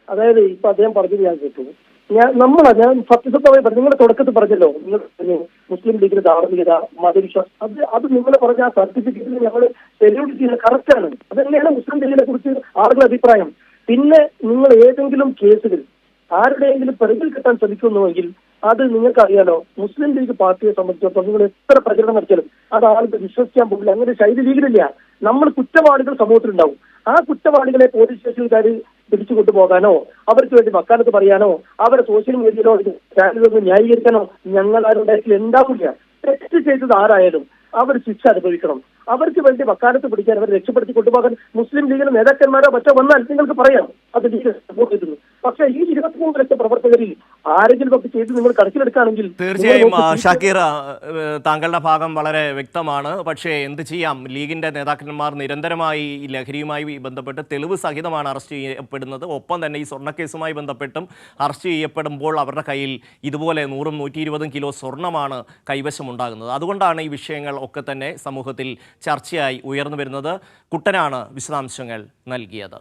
അതായത് ഇപ്പൊ അദ്ദേഹം പറഞ്ഞത് ഞാൻ കേട്ടു. ഞാൻ സത്യസന്ധമായി പറഞ്ഞു. നിങ്ങൾ തുടക്കത്തിൽ പറഞ്ഞല്ലോ, നിങ്ങൾ മുസ്ലിം ലീഗിന്റെ ധാർമ്മികത, മതവിശ്വാസം, അത് നിങ്ങൾ പറഞ്ഞ ആ സർട്ടിഫിക്കറ്റിൽ ഞങ്ങൾ സെല്യൂട്ട് ചെയ്യുന്നത് കറക്റ്റാണ്. അതന്നെയാണ് മുസ്ലിം ലീഗിനെ കുറിച്ച് ആളുകളുടെ അഭിപ്രായം. പിന്നെ നിങ്ങൾ ഏതെങ്കിലും കേസുകൾ ആരുടെയെങ്കിലും പ്രതികൾ കിട്ടാൻ ശ്രമിക്കുന്നുവെങ്കിൽ അത് നിങ്ങൾക്കറിയാലോ, മുസ്ലിം ലീഗ് പാർട്ടിയെ സംബന്ധിച്ചിടത്തോളം നിങ്ങൾ എത്ര പ്രചരണം നടത്തിയാലും അത് ആളുകൾ വിശ്വസിക്കാൻ പോകില്ല. അങ്ങനെ ശൈലി ലീഗിലില്ല. നമ്മൾ കുറ്റവാളികൾ സമൂഹത്തിലുണ്ടാവും. ആ കുറ്റവാളികളെ പോലീസ് സ്റ്റേഷനിൽക്കാർ പിടിച്ചു കൊണ്ടുപോകാനോ അവർക്ക് വേണ്ടി വക്കാലത്ത് പറയാനോ അവരെ സോഷ്യൽ മീഡിയയിലോ ചാനലുകളിൽ ന്യായീകരിക്കാനോ ഞങ്ങൾ ആരുടെ ഉണ്ടാവില്ല. തെറ്റ് ചെയ്തത് ആരായാലും അവർ ശിക്ഷ അനുഭവിക്കണം. അവർക്ക് വേണ്ടി വക്കാലത്ത് പിടിക്കാൻ അവരെ രക്ഷപ്പെടുത്തി കൊണ്ടുപോകാൻ മുസ്ലിം ലീഗിലെ നേതാക്കന്മാരോ മറ്റോ വന്നാൽ നിങ്ങൾക്ക് പറയാം അത് ലീഗ് സപ്പോർട്ട് ചെയ്തിരുന്നു. പക്ഷേ ഈ 23 ലക്ഷം പ്രവർത്തകരിൽ ആരെങ്കിലും ഒക്കെ ചെയ്ത് നിങ്ങൾ കണക്കിലെടുക്കുകയാണെങ്കിൽ തീർച്ചയായും ഷാക്കിർ, താങ്കളുടെ ഭാഗം വളരെ വ്യക്തമാണ്. പക്ഷേ എന്ത് ചെയ്യാം, ലീഗിന്റെ നേതാക്കന്മാർ നിരന്തരമായി ഈ ലഹരിയുമായി ബന്ധപ്പെട്ട് തെളിവ് സഹിതമാണ് അറസ്റ്റ് ചെയ്യപ്പെടുന്നത്. ഒപ്പം തന്നെ ഈ സ്വർണ്ണക്കേസുമായി ബന്ധപ്പെട്ടും അറസ്റ്റ് ചെയ്യപ്പെടുമ്പോൾ അവരുടെ കയ്യിൽ ഇതുപോലെ 100ഉം 120ഉം കിലോ സ്വർണ്ണമാണ് കൈവശമുണ്ടാകുന്നത്. അതുകൊണ്ടാണ് ഈ വിഷയങ്ങൾ ഒക്കെ തന്നെ സമൂഹത്തിൽ ചർച്ചയായി ഉയർന്നു വരുന്നത്. കുട്ടനാണ് വിശദാംശങ്ങൾ നൽകിയത്.